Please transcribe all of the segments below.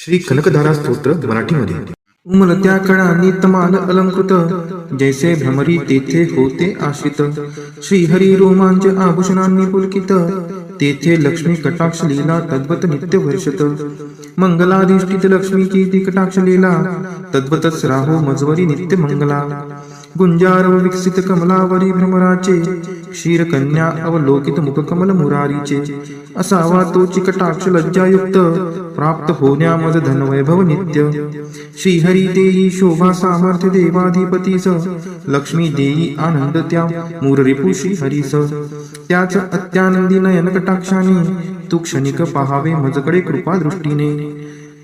श्री कनकधारा स्तोत्र मराठीमध्ये. उमलत्या कळांनी तमाल अलंकृत, जैसे भ्रमरी तेथे होते आश्रित. श्रीहरी रोमांच आभूषणांनी पुलकित, तेथे लक्ष्मी कटाक्ष लीला तद्वत नित्य वर्षत. मंगलाधिष्ठित लक्ष्मीची ती कटाक्ष लीला, तद्वतच राहो मजवरी नित्य मंगला. गुंजारव विकसित कमलावरी भ्रमराचे, क्षीरकन्या अवलोकित मुखकमल मुरारीचे. असावा तोची कटाक्ष लज्जायुक्त, प्राप्त होण्या मज धनवैभव नित्य. श्रीहरी देई शोभा सामर्थ्य देवाधिपतीस, लक्ष्मी देई आनंद त्या मूररिपू श्रीहरीस. त्याच अत्यानंदी नयन कटाक्षाने, तू क्षणिक पहावे मजकडे कृपा दृष्टीने.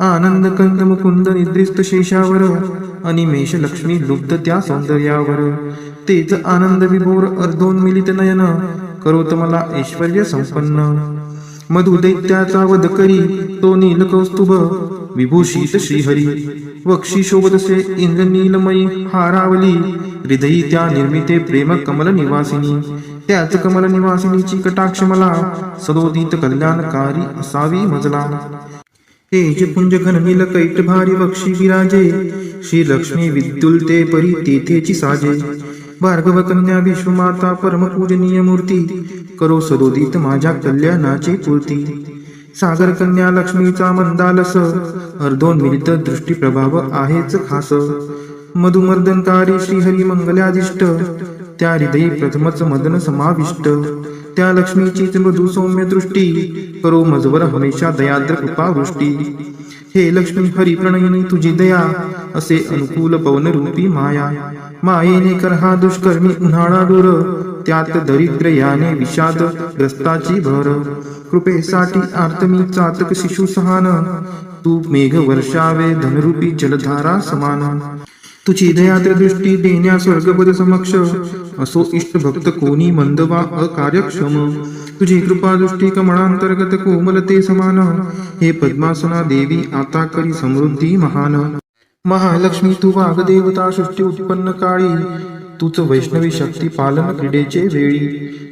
आनंद कंद मुकुंद निद्रिस्त शेषावर, अनिमेष लक्ष्मी लुब्ध त्या सौंदर्यावर. तेच आनंद विभोर अर्धोन्मिलित नयन, करोत मला ऐश्वर्य संपन्न. मधु दैत्याचा वध करी तो नील कौस्तुभ, विभूषित श्रीहरी. वक्षी शोभतसे इंद्रनीलमयी हारावली, हृदयी त्या निर्मिते प्रेम कमल निवासिनी. त्याच कमल निवासिनीची कटाक्ष मला, सदोदित कल्याणकारी असावी मजला. तेज पुंज घन नील कैट भारी वक्षी विराजे, श्री लक्ष्मी विद्युलते परी तेथेची साजे. भार्गव कन्या विश्वमाता परम पूजनीय मूर्ती, करो सदोदित माझ्या कल्याणाची पूर्ती. सागर कन्या लक्ष्मीचा मंदालस, अर्धोन्मिलित दृष्टी प्रभाव आहेच खास. मधुमर्दनकारी श्रीहरी मंगलाधिष्ट, त्या हृदयी प्रथमच मदन समाविष्ट. त्या लक्ष्मीचीच मधु सौम्य दृष्टी, करो मजवर हमेशा दयाद्र कृपावृष्टी. हे लक्ष्मी हरी प्रणयिनी तुझी दया, असे अनुकूल पवन रूपी माया. मायेने कर हा दुष्कर्मी उन्हाळा दूर, त्यात दरिद्र याने विषाद ग्रस्ताची भर. कृपेसाठी आर्तमी चातक शिशु सहान, तू मेघ वर्षावे धनरूपी जलधारा समान. तुझी दयाद्र दृष्टी देण्या स्वर्गपद समक्ष, असो इष्ट भक्त कोणी मंद वा अकार्यक्षम. तुझी कृपा दृष्टी कमळांतर्गत कोमलते समान, हे पद्मासना देवी आता करी समृद्धी महान. महालक्ष्मी तू वाग्देवता सृष्टी उत्पन्न काळी, तूच वैष्णवी शक्ती पालन क्रीडेचे वेळी.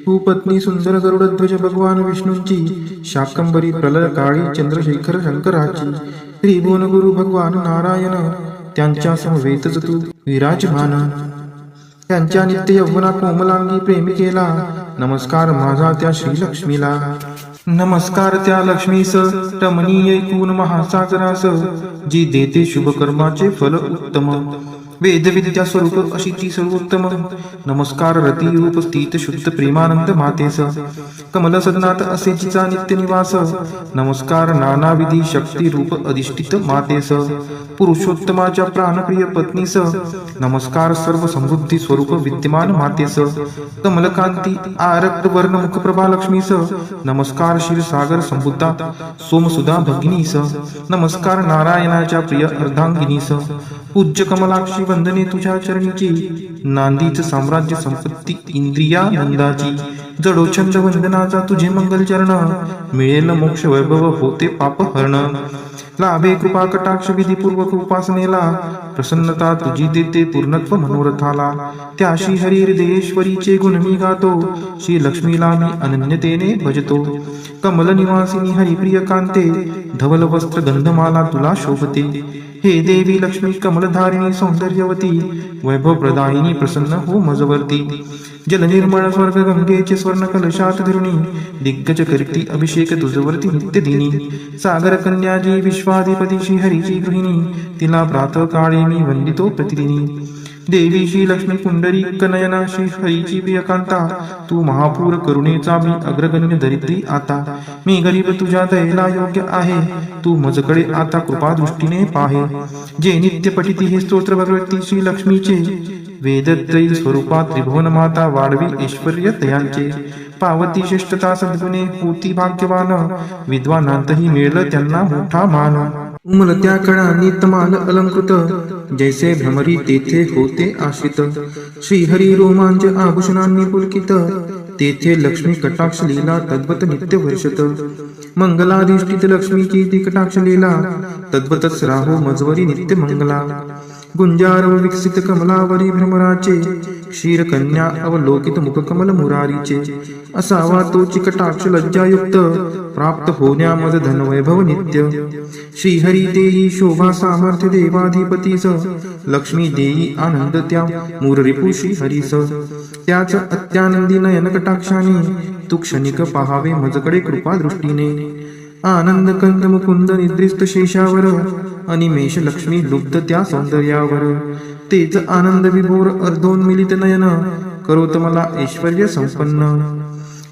तू पत्नी सुंदर गरुडध्वज भगवान विष्णूंची, शाकंबरी प्रलय काळी चंद्रशेखर शंकराची. त्रिभुवन गुरु भगवान नारायण, त्यांच्या समवेतच तू विराजमान. त्यांच्या नित्य यौवना कोमलांगी प्रेमिकेला, नमस्कार माझा त्या श्रीलक्ष्मीला. नमस्कार त्या लक्ष्मीस रमणीय ऐकून महासागरास, जी देते शुभ कर्माचे फल उत्तम. वेदविद्या स्वरूप अशी ती सर्वोत्तम. नमस्कार रती रूप स्थित शुद्ध प्रेमानंद मातेस, कमल सदनात असे जिचा नित्य निवास. नमस्कार नानाविधी शक्ती रूप अधिष्ठित मातेस, पुरुषोत्तमाच्या प्राणप्रिय पत्नीस. नमस्कार सर्व समृद्धी स्वरूप विद्यमान मातेस, कमलकांती आरक्त वर्ण मुखप्रभा लक्ष्मीस. नमस्कार क्षीरसागर संबुद्धा सोमसुधा भगिनीस. नमस्कार नारायणाच्या प्रिय अर्धांगिनीस. पूज्य कमलाक्षी वंदने तुझ्या चरणीची, नांदीच साम्राज्य संपत्ती इंद्रियानंदाची. जडो छंद वंदनाचा तुझे मंगल चरण, मिळेल मोक्ष वैभव होते पाप हरण. लाभे कृपा कटाक्ष विधीपूर्वक उपासनेला, प्रसन्नता तुझी देते पूर्णत्व मनोरथाला. त्या श्री हरी हृदयेश्वरीचे गुण मी गातो, श्री लक्ष्मीला मी अनन्यतेने भजतो. कमल निवासिनी हरिप्रिय कांते, धवल वस्त्र गंधमाला तुला शोभते. हे देवी लक्ष्मी कमलधारिणी सौंदर्यवती, वैभव प्रदायिनी प्रसन्न हो मजवर्ती. जल निर्मळ स्वर्ग गंगेचे स्वर्ण कलशात धरुणी, दिग्गज करती अभिषेक तुझवरती नित्य दिनी. सागर कन्या जी विश्वाधिपती श्रीहरीची गृहिणी, तिला प्रातः काळी मी वंदितो प्रतिदिनी. देवी श्री लक्ष्मी पुंडरी कनयना श्री हरीची प्रियकांता, तू महापूर करुणेचा मी अग्रगण्य दरिद्री आता. मी गरीब तुझ्या दयेला योग्य आहे, तू मजकडे आता कृपा दृष्टीने पाहे. जे नित्य पठिती हे स्तोत्र भगवती श्री लक्ष्मीचे, वेदत्रयी स्वरूपा त्रिभुवन माता वाढवी ऐश्वर्य तयांचे. पावती श्रेष्ठता सद्गुणे होती भाग्यवान, विद्वानांतही मिळलं त्यांना मोठा मान. उमलत्या कळांनी तमाल अलंकृत, जैसे भ्रमरी तेथे होते आश्रित. श्रीहरी रोमांच आभूषणांनी पुलकित, तेथे लक्ष्मी कटाक्ष लीला तद्वत नित्य वर्षत. मंगलाधिष्ठित लक्ष्मीची ती कटाक्ष लीला, तद्वतच राहो मजवरी नित्य मंगला. गुंजारव विकसित कमलावरी भ्रमराचे, क्षीरकन्या अवलोकित मुखकमल मुरारीचे. असावा तो चिकटाक्ष लज्जायुक्त, प्राप्त होण्या मज धनवैभव नित्य. श्रीहरी देई शोभा सामर्थ्य देवाधिपतीस, लक्ष्मी देई आनंद त्या मूररिपू श्रीहरीस. त्याच अत्यानंदी नयन कटाक्षाने, तू क्षणिक पाहावे मजकडे कृपा दृष्टीने. आनंद कंद मुकुंद निद्रिस्त शेषावर, अनिमेष लक्ष्मी लुब्ध त्या सौंदर्यावर. तेच आनंद विभोर अर्धोन्मिलित नयन, करोत मला ऐश्वर्य संपन्न.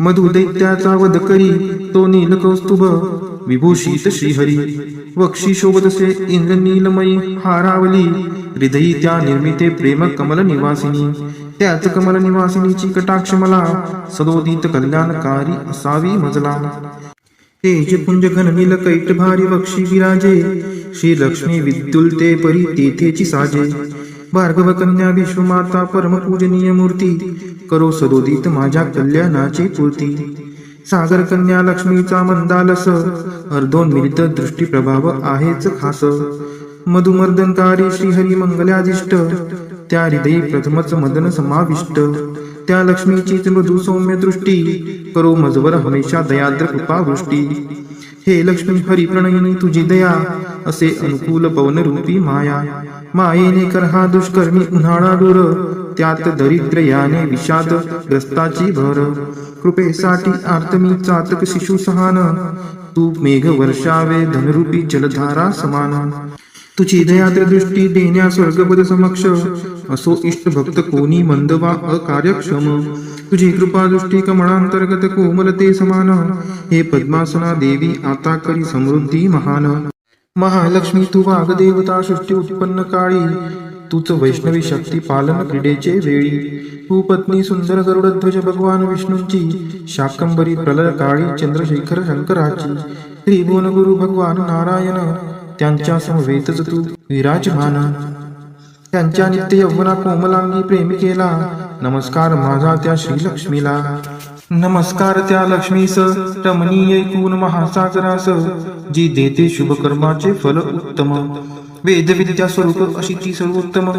मधु दैत्याचा वध करी तो नील कौस्तुभ, विभूषित श्रीहरी. वक्षी शोभतसे इंद्र नीलमयी हारावली, हृदयी त्या निर्मिते प्रेम कमल निवासिनी. त्याच कमल निवासिनीची कटाक्ष मला, सदोदित कल्याणकारी असावी मजला. तेज पुंज घन नील कैट भारी वक्षी विराजे, श्री लक्ष्मी विद्युलते परी तेथेची साजे. भार्गव कन्या विश्वमाता परम पूजनीय मूर्ती, करो सदोदित माझ्या कल्याणाची पूर्ती. सागर कन्या लक्ष्मीचा मंदालस, अर्धोन्मिलित दृष्टी प्रभाव आहेच खास. मधुमर्दनकारी श्रीहरी मंगलाधिष्ट, त्या हृदयी प्रथमच मदन समाविष्ट. त्या लक्ष्मीचीच मृदू सौम्य दृष्टी, करो मजवर हमेशा दयाद्र कृपावृष्टी. हे लक्ष्मी हरी प्रणयिनी तुझी दया, असे अनुकूल पवन रूपी माया. मायेने कर हा दुष्कर्मी उन्हाळा दूर, त्यात दरिद्र याने विषाद ग्रस्ताची भर. कृपेसाठी आर्तमी चातक शिशु सहान, तू मेघ वर्षावे धनरूपी जलधारा समान. तुझी दयाद्र दृष्टी देण्या स्वर्गपद समक्ष, असो इष्ट भक्त कोणी मंद वा अकार्यक्षम. तुझी कृपा दृष्टी कमळांतर्गत कोमलते समान, हे पद्मासना देवी आता करी समृद्धी महान. महालक्ष्मी तू वाग्देवता सृष्टी उत्पन्न काळी, तूच वैष्णवी शक्ती पालन क्रीडेचे वेळी. तू पत्नी सुंदर गरुडध्वज भगवान विष्णूंची, शाकंबरी प्रलय काळी चंद्रशेखर शंकराची. त्रिभुवन गुरु भगवान नारायण, त्यांच्या समवेतच तू विराजमान. त्यांच्या नित्य यौवना कोमलांगी प्रेमिकेला, नमस्कार माझा त्या श्रीलक्ष्मीला. नमस्कार त्या लक्ष्मीस रमणीय ऐकून महासागरास, जी देते शुभकर्माचे फल उत्तम. वेदविद्या स्वरूप अशीची सर्वोत्तम.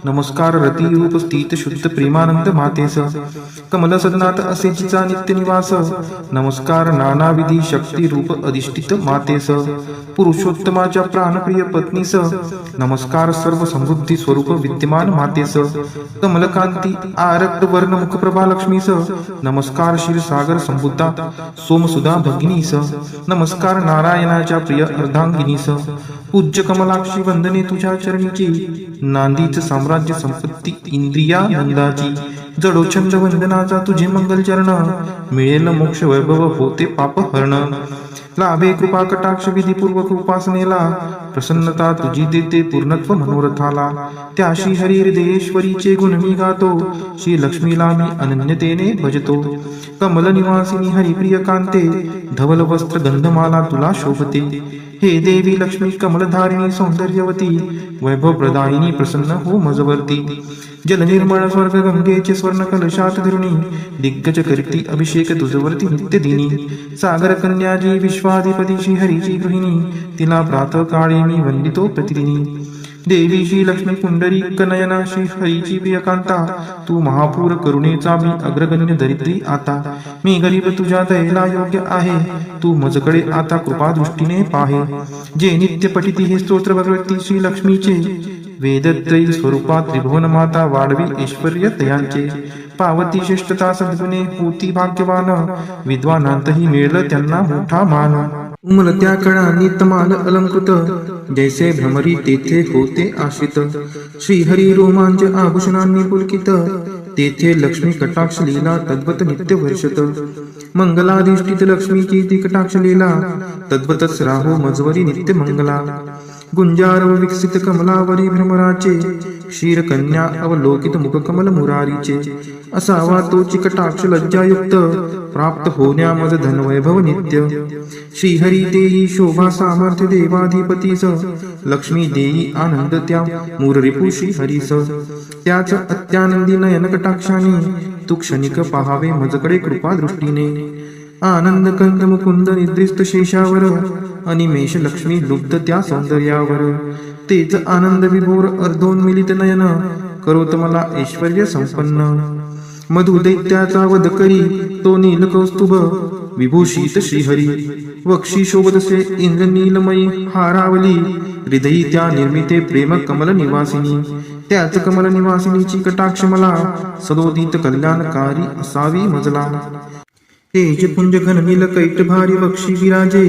नमस्कार रती रूप स्थित शुद्ध प्रेमानंद मातेस, कमल सदनात असे जिचा नित्य निवास. नमस्कार नानाविधी शक्ती रूप अधिष्ठित मातेस, पुरुषोत्तमाच्या प्राणप्रिय पत्नीस. नमस्कार सर्व समृद्धी स्वरूप विद्यमान मातेस, कमलकांती आरक्त वर्ण मुखप्रभा लक्ष्मीस. नमस्कार क्षीरसागर संबुद्धा सोमसुधा भगिनीस. नमस्कार नारायणाच्या प्रिय अर्धांगिनीस. पूज्य कमलाक्षी वंदने तुझ्या चरणीची, नांदीच साम्राज्य संपत्ती इंद्रियानंदाची. जडोछंद वंदनाचा तुझे मंगल चरण, मिळेल मोक्ष वैभव होते पाप हरण. लाभे कृपा कटाक्ष विधीपूर्वक उपासनेला, प्रसन्नता तुझी देते पूर्णत्व मनोरथाला. त्या श्री हरी हृदयेश्वरीचे गुण मी गातो, श्री लक्ष्मीला मी अनन्यतेने भजतो. कमल निवासिनी हरिप्रिय कांते, धवल वस्त्र गंधमाला तुला शोभते. हे देवी लक्ष्मी कमलधारिणी सौंदर्यवती, वैभव प्रदायिनी प्रसन्न हो मजवर्ती. जल निर्मळ स्वर्ग गंगेचे स्वर्ण कलशात धरुणी, दिग्गज करती अभिषेक तुझवरती नित्य दिनी. सागर कन्याजी विश्वाधिपती श्री हरीची गृहिणी, तिला प्रातः काळी मी वंदितो प्रतिदिनी. देवी श्री लक्ष्मी पुंडरीक नयना श्री हरीची प्रियकांता, तू महापूर करुणेचा मी अग्रगण्य दरिद्री आता. मी गरीब तुझ्या दयेला योग्य आहे, तू मजकडे आता कृपा दृष्टीने पाहे. जे नित्य पठिती हे स्तोत्र भगवती श्री लक्ष्मीचे, वेदत्रयी स्वरूपात त्रिभुवन माता वाढवी ऐश्वर्य तयांचे. पावती श्रेष्ठता सद्गुणे होती भाग्यवान, विद्वानांतही मिळेल त्यांना मोठा मान. उमलत्या कळांनी तमाल अलंकृत, जैसे भ्रमरी तेथे होते आश्रित. श्रीहरी रोमांच आभूषणांनी पुलकित, तेथे लक्ष्मी कटाक्ष लीला तद्वत नित्य वर्षत. मंगलाधिष्ठित लक्ष्मीची ती कटाक्ष लीला, तद्वतच राहो मजवरी नित्य मंगला. गुंजारव विकसित कमलावरी भ्रमराचे, क्षीरकन्या अवलोकित मुखकमल मुरारीचे. असावा तो चिकटाक्ष लज्जायुक्त, प्राप्त होण्या मज धनवैभव नित्य. श्रीहरी देई शोभा सामर्थ्य देवाधिपतीस, लक्ष्मी देई आनंद त्या मूररिपू श्रीहरीस. त्याच अत्यानंदी नयन कटाक्षाने, तू क्षणिक पाहावे मजकडे कृपा दृष्टीने. आनंद कंद मुकुंद निद्रिस्त शेषावर अनिमेष लक्ष्मी लुब्ध त्या सौंदर्यावर तेच आनंद विभोर अर्धोन्मिलित नयन करोत मला ऐश्वर्य संपन्न मधु दैत्याचा वध करी तो नील कौस्तुभ विभूषित श्रीहरी वक्षी शोभतसे इंद्र नीलमयी हारावली हृदयी त्या निर्मिते प्रेम कमल निवासिनी त्याच कमल निवासिनीची कटाक्ष मला सदोदित कल्याणकारी असावी मजला तेज पुंज घन नील कैट भारी वक्षी विराजे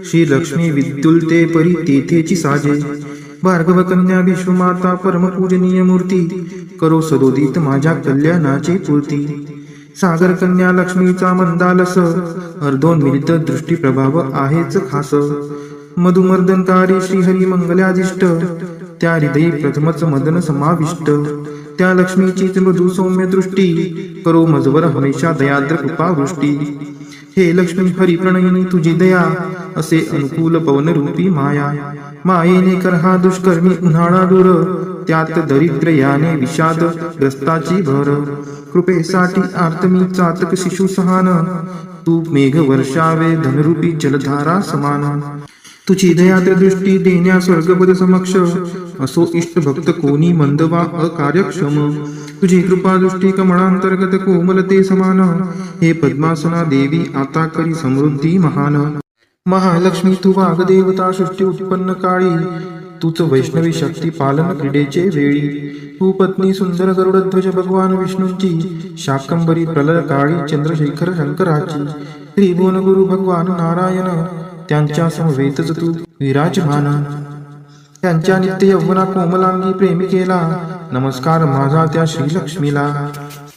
श्री लक्ष्मी विद्युलते परी तेथेची साजे भार्गव कन्या विश्वमाता परम पूजनीय मूर्ती करो सदोदित माझ्या कल्याणाची पूर्ती सागर कन्या लक्ष्मीचा मंदालस अर्धोन्मिलित दृष्टी प्रभाव आहेच खास मधुमर्दनकारी श्रीहरी मंगलादिष्ट त्या हृदयी प्रथमच मदन समाविष्ट त्या लक्ष्मीचीच मृदू सौम्य दृष्टी करो मजवर हमेशा दयाद्र कृपावृष्टी हे लक्ष्मी हरी प्रणयिनी तुझी दया असे अनुकूल पवन रूपी माया मायेने कर हा दुष्कर्मी उन्हाळा दूर त्यात दरिद्र याने विषाद ग्रस्ताची भर कृपेसाठी आर्तमी चातक शिशु सहान तू मेघ वर्षावे धनरूपी जलधारा समान तुझी दयाद्र दृष्टी देण्या स्वर्गपद समक्ष असो इष्ट भक्त कोणी मंद वा अकार्यक्षम तुझी कृपा दृष्टी कमळांतर्गत कोमलते समान हे पद्मासना देवी आता करी समृद्धी महान महालक्ष्मी तू वाग्देवता सृष्टी उत्पन्न काळी तूच वैष्णवी शक्ती पालन क्रीडेचे वेळी तू पत्नी सुंदर गरुडध्वज भगवान विष्णूंची शाकंबरी प्रलय काळी चंद्रशेखर शंकराची त्रिभुवन गुरु भगवान नारायण त्यांच्या समवेतच तू विराजमान त्यांच्या नित्य यौवना कोमलांगी प्रेमिकेला नमस्कार माझा त्या श्रीलक्ष्मीला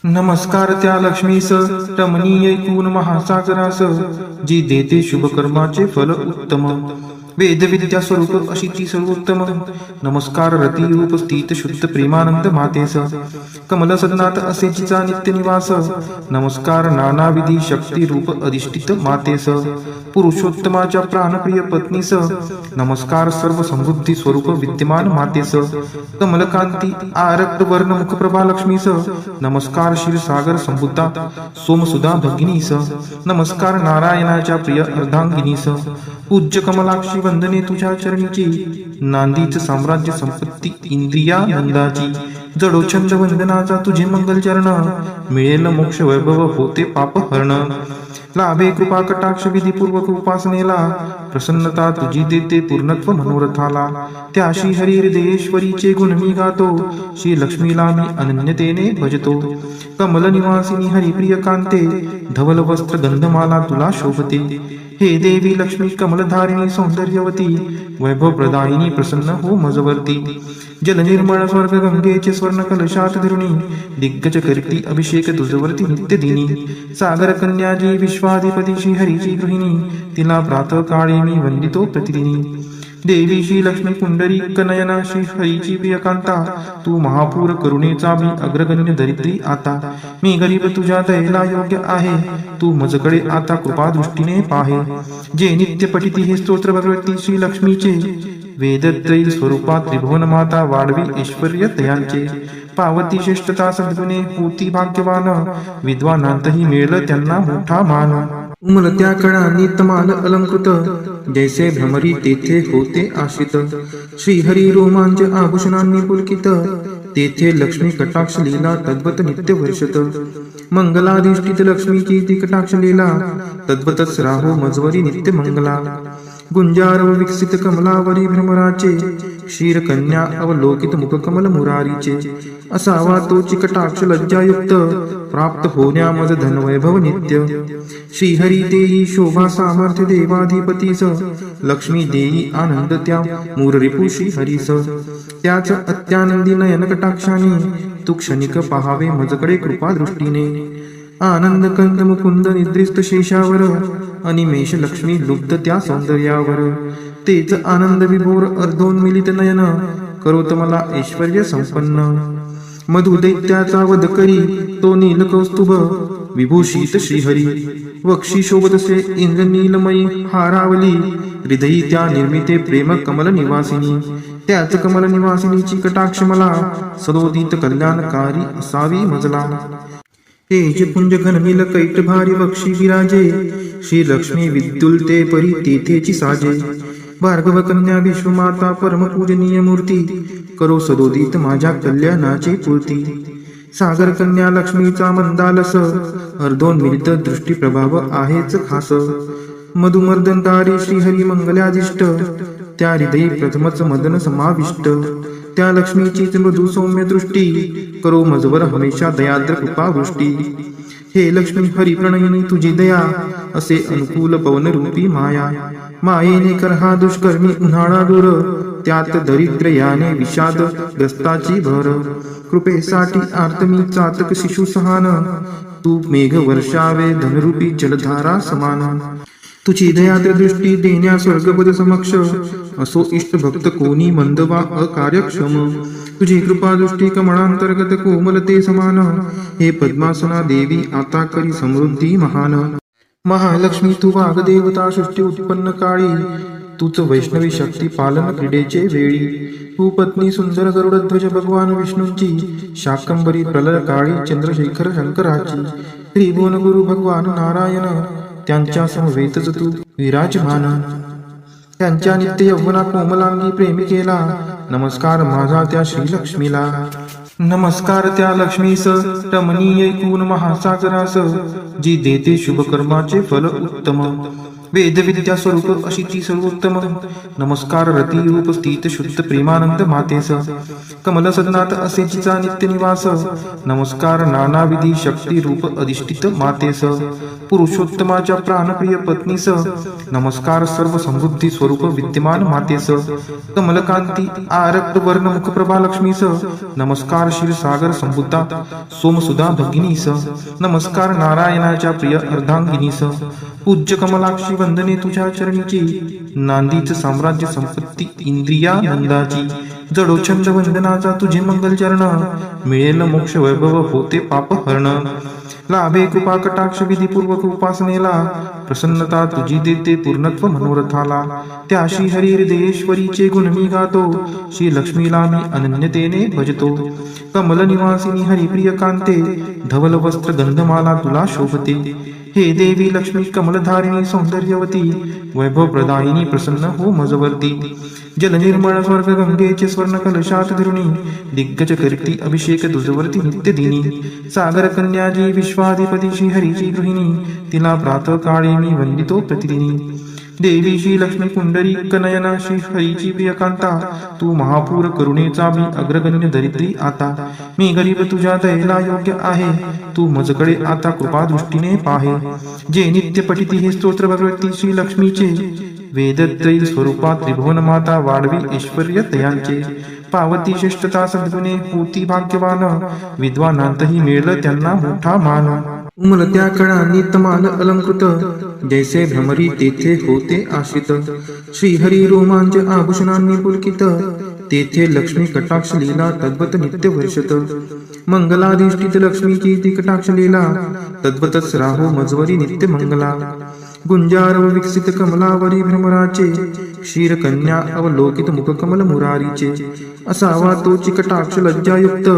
नमस्कार त्या लक्ष्मीस रमणीय ऐकून महासागरास जी देते शुभ कर्माचे फल उत्तम वेद विद्या स्वरूप अशी ती सर्वोत्तम नमस्कार रती रूप स्थित शुद्ध प्रेमानंद मातेस कमल सदनात असे जिचा नित्य निवास नमस्कार नानाविधी शक्ती रूप अधिष्ठित मातेस पुरुषोत्तमाच्या प्राणप्रिय पत्नीस नमस्कार सर्व समृद्धी स्वरूप विद्यमान मातेस कमलकांती आरक्त वर्ण मुखप्रभा लक्ष्मीस नमस्कार क्षीरसागर संबुद्धा सोमसुधा भगिनीस नमस्कार नारायणाच्या प्रिय अर्धांगिनीस पूज्य कमलाक्षी वंदने तुझ्या चरणीची नांदीच साम्राज्य संपत्ती इंद्रियानंदाची जडो छंद वंदनाचा तुझे मंगल चरण मिळेल मोक्ष वैभव होते पाप हरण लाभे कृपा कटाक्ष विधीपूर्वक उपासनेला प्रसन्नता तुझी देते पूर्णत्व मनोरथाला त्या श्री हरी हृदयेश्वरीचे गुण मी गातो श्री लक्ष्मीला मी अनन्यतेने भजतो कमल निवासिनी हरिप्रिय कांते धवल वस्त्र गंधमाला तुला शोभते हे देवी लक्ष्मी कमलधारिणी सौंदर्यवती वैभव प्रदायिनी प्रसन्न हो मजवर्ती जल निर्मळ स्वर्ग गंगेचे स्वर्ण कलशात धरुणी दिग्गज करती अभिषेक तुझवरती नित्य दिनी सागर कन्याजी विश्वाधिपती श्री हरीची गृहिणी तिला प्रातः काळी मी वंदितो प्रतिदिनी देवी श्री लक्ष्मी पुंडरी कनयना श्री हरीची प्रियकांता तू महापूर करुणेचा मी अग्रगण्य दरिद्री आता मी गरीब तुझ्या दयेला योग्य आहे तू मजकडे आता कृपा दृष्टीने पाहे जे नित्य पठिती हे स्तोत्र भगवती श्री लक्ष्मीचे वेदत्रयी स्वरूपात त्रिभुवन माता वाढवी ऐश्वर्य तयांचे पावती श्रेष्ठता सद्गुणे होती भाग्यवान विद्वानांतही मिळलं त्यांना मोठा मान उमलत्या कळा नितमाल अलंकृत जैसे भ्रमरी तेथे होते आशित श्रीहरी रोमांच आभूषणांनी पुलकित तेथे लक्ष्मी कटाक्ष लीला तद्वत नित्य वर्षत मंगलाधिष्ठित लक्ष्मीची ती कटाक्ष लीला तद्वतच राहो मजवरी नित्य मंगला गुंजार विकसित कमलावरी भ्रमराचे क्षीर कन्या अवलोकित मुखकमल मुरारीचे असावा तो चिकटाक्ष लज्जायुक्त प्राप्त होण्या मज धनवैभव नित्य श्रीहरी देई शोभा सामर्थ्य देवाधिपतीस लक्ष्मी देई आनंद त्या मूररिपू श्रीहरीस त्याच अत्यानंदी नयन कटाक्षाने तू क्षणिक पहावे मजकडे कृपा दृष्टीने आनंद कंद मुकुंद निद्रिस्त शेषावर अनिमेष लक्ष्मी लुब्ध त्या सौंदर्यावर तेच आनंद विभोर अर्धोन्मिलित नयन करोत मला ऐश्वर्य संपन्न मधु दैत्याचा वध करी तो नील कौस्तुभ विभूषित श्रीहरी वक्षी शोभतसे इंद्र नीलमयी हारावली हृदयी त्या निर्मिते प्रेम कमल निवासिनी त्याच कमल निवासिनीची कटाक्ष मला सदोदित कल्याणकारी असावी मजला तेज पुंज घननील कैट भारी बक्षी विराजे, श्री लक्ष्मी विद्युलते परी तेथेची साजे. भार्गव कन्या विश्वमाता परम पूजनीय मूर्ती, करो सदोदित माझ्या कल्याणाची पूर्ती. सागर कन्या लक्ष्मीचा मंदालस, अर्धोन मिलित दृष्टी प्रभाव आहेच खास. मधुमर्दनकारी श्रीहरी मंगलादिष्ट, त्या हृदयी प्रथमच मदन समाविष्ट. त्या लक्ष्मीचीच मृदू सौम्य दृष्टी, करो मजवर हमेशा दयाद्र कृपावृष्टी. हे लक्ष्मी हरी प्रणयिनी तुझी दया, असे अनुकूल पवन रूपी माया. मायेने कर हा दुष्कर्मी उन्हाळा दूर, त्यात दरिद्र याने विषाद ग्रस्ताची भर. कृपेसाठी आर्तमी चातक शिशु सहान, तू मेघ वर्षावे धनरूपी जलधारा समान. तुझी दयाद्र दृष्टी देण्या स्वर्गपद समक्ष, असो इष्ट भक्त कोणी मंद वा अकार्यक्षम. तुझी कृपा दृष्टी कमळांतर्गत कोमलते समान, हे पद्मासना देवी आता करी समृद्धी महान. महालक्ष्मी तू वाग्देवता सृष्टी उत्पन्न काळी, तूच वैष्णवी शक्ती पालन क्रीडेचे वेळी. तू पत्नी सुंदर गरुडध्वज भगवान विष्णूंची, शाकंबरी प्रलय काळी चंद्रशेखर शंकराची. त्रिभुवन गुरु भगवान नारायण, त्यांच्या समवेतच तू विराजमान. त्यांच्या नित्य यौवना कोमलांगी प्रेमिकेला, नमस्कार माझा त्या श्रीलक्ष्मीला. नमस्कार त्या लक्ष्मीस रमणीय ऐकून महासागरास, जी देते शुभकर्माचे फल उत्तम. वेदविद्या स्वरूप अशी ती सर्वोत्तम. नमस्कार रती रूप स्थित शुद्ध प्रेमानंद मातेस, कमल सदनात असे जिचा नित्य निवास. नमस्कार नानाविधी शक्ती रूप अधिष्ठित मातेस, पुरुषोत्तमाच्या प्राणप्रिय पत्नीस. नमस्कार सर्व समृद्धी स्वरूप विद्यमान मातेस, कमलकांती आरक्त वर्ण मुखप्रभा लक्ष्मीस. नमस्कार क्षीरसागर संबुद्धा सोमसुधा भगिनीस. नमस्कार नारायणाच्या प्रिय अर्धांगिनीस. पूज्य कमलाक्षी वंदने तुझ्या चरणीची, नांदीच साम्राज्य संपत्ती इंद्रिया नंदाची. जडोछंद वंदनाचा तुझे मंगल चरण, मिळेल मोक्ष वैभव होते पाप हरण. लाभे कृपा कटाक्ष विधीपूर्वक उपासनेला, प्रसन्नता तुझी देते पूर्णत्व मनोरथाला. त्या श्री हरी हृदयेश्वरीचे गुण मी गातो, श्री लक्ष्मीला मी अनन्यतेने भजतो. कमल निवासिनी हरिप्रिय कांते, धवल वस्त्र गंधमाला तुला शोभते. हे देवी लक्ष्मी कमलधारिणी सौंदर्यवती, वैभव प्रदायिनी प्रसन्न हो मजवर्ती. जल निर्मळ स्वर्ग गंगेचे स्वर्ण कलशात धरुणी, दिग्गज करती अभिषेक तुझवरती नित्य दिनी. सागर कन्याजी विश्वाधिपती श्री हरीची गृहिणी, तिला प्रातः काळी मी वंदितो प्रतिदिनी. देवी श्री लक्ष्मी पुंडरी कनयना श्री हरीची प्रियकांता, तू महापूर करुणेचा मी अग्रगण्य दरिद्री आता. मी गरीब तुझ्या दयेला योग्य आहे, तू मजकडे आता कृपा दृष्टीने पाहे. जे नित्य पठिती हे स्तोत्र भगवती श्री लक्ष्मीचे, वेदत्रयी स्वरूपा त्रिभुवन माता वाढवी ऐश्वर्य तयांचे. पावती श्रेष्ठता सद्गुणे होती भाग्यवान, विद्वानांतही मिळलं त्यांना मोठा मान. उमलत्या कळांनी तमाल अलंकृत, जैसे भ्रमरी तेथे होते आशित. श्रीहरी रोमांच आभूषणांनी पुलकित, तेथे लक्ष्मी कटाक्ष लीला तद्वत नित्य वर्षत. मंगलाधिष्ठित लक्ष्मीची ती कटाक्ष लीला, तद्वतच राहो मजवरी नित्य मंगला. गुंजारव विकसित कमलावरी भ्रमराचे, क्षीर कन्या अवलोकित मुख कमल मुरारीचे. असावा तो चिकटाक्ष लज्जायुक्त,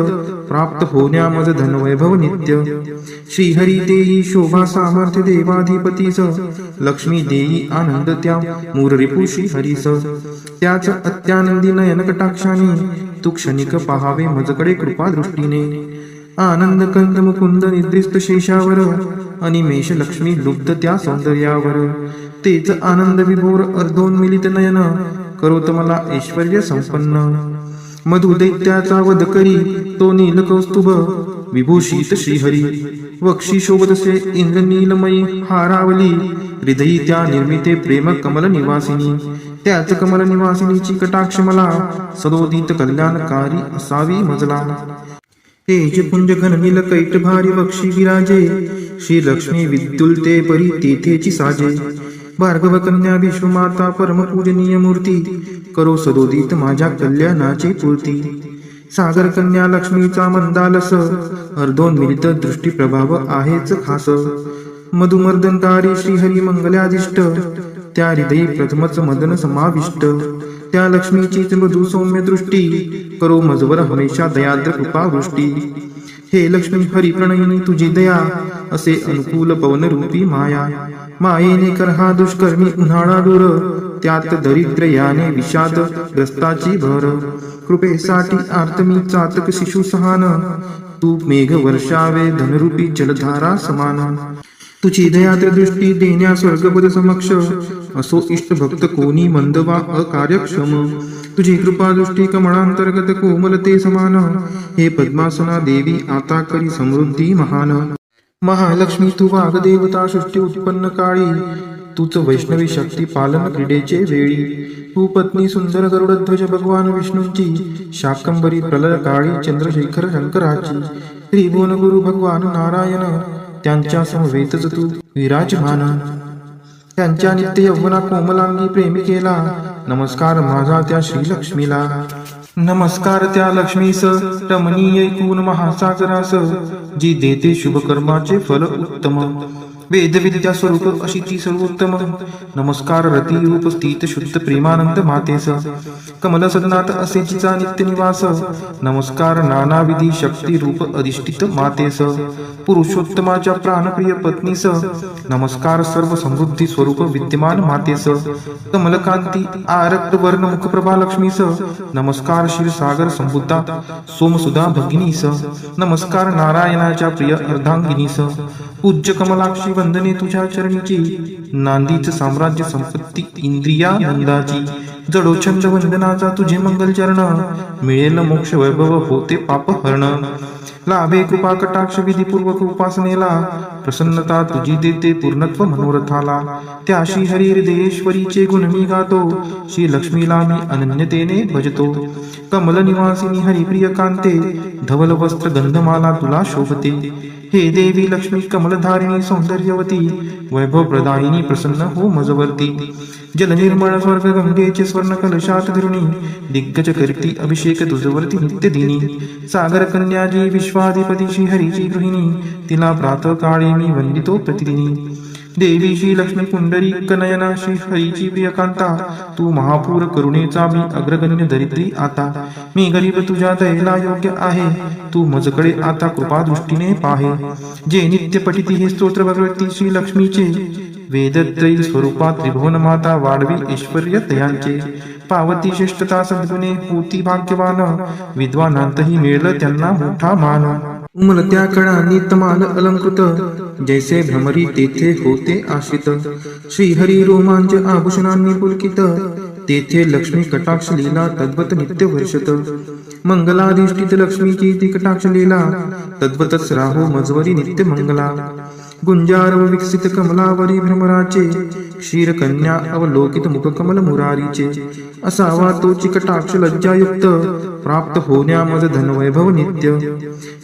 प्राप्त होण्या मज धनवैभव नित्य. श्रीहरी देई शोभा सामर्थ्य देवाधिपतीस, लक्ष्मी देई आनंद त्या मूररिपू श्रीहरीस. त्याच अत्यानंदी नयन कटाक्षाने, तू क्षणिक पहावे मजकडे कृपा दृष्टीने. आनंद कंद मुकुंद निद्रिस्त शेषावर, अनिमेष लक्ष्मी लुब्ध त्या सौंदर्यावर. तेच आनंद विभोर अर्धोन्मिलित नयन, करोत मला ऐश्वर्य संपन्न. मधु दैत्याचा वध करी तो नील कौस्तुभ, विभूषित श्रीहरी. वक्षी शोभतसे इंद्रनीलमयी हारावली, हृदयी त्या निर्मिते प्रेम कमल निवासिनी. त्याच कमल निवासिनीची कटाक्ष मला, सदोदित कल्याणकारी असावी मजला. तेज पुंज घननील कैट भारी बक्षी विराजे, श्री लक्ष्मी विद्युलते परी तेथेची साजे. भार्गव कन्या विश्वमाता परम पूजनीय मूर्ती, करो सदोदित माझ्या कल्याणाची पूर्ती. सागर कन्या लक्ष्मीचा मंदालस, अर्धोन्मिलित दृष्टी प्रभाव आहेच खास. मधुमर्दनकारी श्रीहरी मंगलादिष्ट, त्या हृदयी प्रथमच मदन समाविष्ट. त्या लक्ष्मीचीच मृदू सौम्य दृष्टी, करो मजवर हमेशा दयाद्र कृपावृष्टी. हे लक्ष्मी हरिप्रणयिनी तुझी दया, असे अनुकूल पवनरूपी माया. मायेने कर हा दुष्कर्मी उन्हाळा दूर, त्यात दरिद्र याने विषाद ग्रस्ताची भर. कृपेसाठी आर्तमी चातक शिशु सहान, तू मेघ वर्षावे धनरूपी जलधारा समान. तुझी दयात्र दृष्टी देण्या स्वर्गपद समक्ष, असो इष्ट भक्त कोणी मंद वा अकार्यक्षम. तुझी कृपा दृष्टी कमळांतर्गत कोमलते समान, हे पद्मासना देवी आता करी समृद्धी महान. महालक्ष्मी तू वाग्देवता सृष्टी उत्पन्न काळी, तूच वैष्णवी शक्ती पालन क्रीडेचे वेळी. तू पत्नी सुंदर गरुडध्वज भगवान विष्णूंची, शाकंबरी प्रलय काळी चंद्रशेखर शंकराची. त्रिभुवन गुरु भगवान नारायण, त्यांच्या समवेतच तू विराजमान. त्यांच्या नित्य यौवना कोमलांगी प्रेमी केला, नमस्कार माझा त्या श्रीलक्ष्मीला. नमस्कार त्या लक्ष्मीस रमणीय ऐकून महासागरास, जी देते शुभ कर्माचे फल उत्तम. वेदविद्या स्वरूप अशी ती सर्वोत्तम. नमस्कार रती रूप स्थित शुद्ध प्रेमानंद मातेस, कमल सदनात असे जिचा नित्य निवास. नमस्कार नानाविधी शक्ती रूप अधिष्ठित मातेस, पुरुषोत्तमाच्या प्राणप्रिय पत्नीस. नमस्कार सर्व समृद्धी स्वरूप विद्यमान मातेस, कमलकांती आरक्त वर्ण मुखप्रभा लक्ष्मीस. नमस्कार क्षीरसागर संबुद्धा सोमसुधा भगिनीस. नमस्कार नारायणाच्या प्रिय अर्धांगिनीस. पूज्य कमलाक्षी वंदने तुझ्या चरणीची, नांदीच साम्राज्य संपत्ती इंद्रियानंदाची. जडोछंद वंदनाचा तुझे मंगल चरण, मिळेल मोक्ष वैभव होते पाप हरण. लाभे कृपा कटाक्ष विधीपूर्वक उपासनेला, प्रसन्नता तुझी देते पूर्णत्व मनोरथाला. त्या श्री हरी हृदयेश्वरीचे गुण मी गातो, श्री लक्ष्मीला मी अनन्यतेने भजतो. कमल निवासिनी हरिप्रिय कांते, धवल वस्त्र गंधमाला तुला शोभते. हे देवी लक्ष्मी कमलधारिणी सौंदर्यवती, वैभव प्रदायिनी प्रसन्न हो मजवर्ती. जल निर्मळ स्वर्ग गंगेचे स्वर्ण कलशात धरुणी, दिग्गज करती अभिषेक तुझवरती नित्य दिनी. सागर कन्याजी विश्वाधिपती श्री हरीची गृहिणी, तिला प्रातः काळी मी वंदितो प्रतिदिनी. देवी श्री लक्ष्मी पुंडरी कनयना श्री हरीची प्रियकांता, तू महापूर करुणेचा मी अग्रगण्य दरिद्री आता. मी गरीब तुझ्या दयेला योग्य आहे, तू मजकडे आता कृपा दृष्टीने पाहे. जे नित्य पठिती हे स्तोत्र भगवती श्री लक्ष्मीचे, वेदत्रयी स्वरूपात त्रिभुवन माता वाढवी ऐश्वर्य तयांचे. पावती श्रेष्ठता सद्गुणे होती भाग्यवान, विद्वानांतही मिळलं त्यांना मोठा मान. उमलत्या कळांनी तमाल अलंकृत, जैसे भ्रमरी तेथे होते आश्रित. श्रीहरी रोमांच आभूषणांनी पुलकित, तेथे लक्ष्मी कटाक्ष लीला तद्वत नित्य वर्षत. मंगलाधिष्ठित लक्ष्मीची ती कटाक्ष लीला, तद्वतच राहो मजवरी नित्य मंगला. गुंजारव विकसित कमलावरी भ्रमराचे, क्षीरकन्या अवलोकित मुखकमल मुरारीचे. असावा तोची कटाक्ष लज्जायुक्त, प्राप्त होण्या मज धनवैभव नित्य.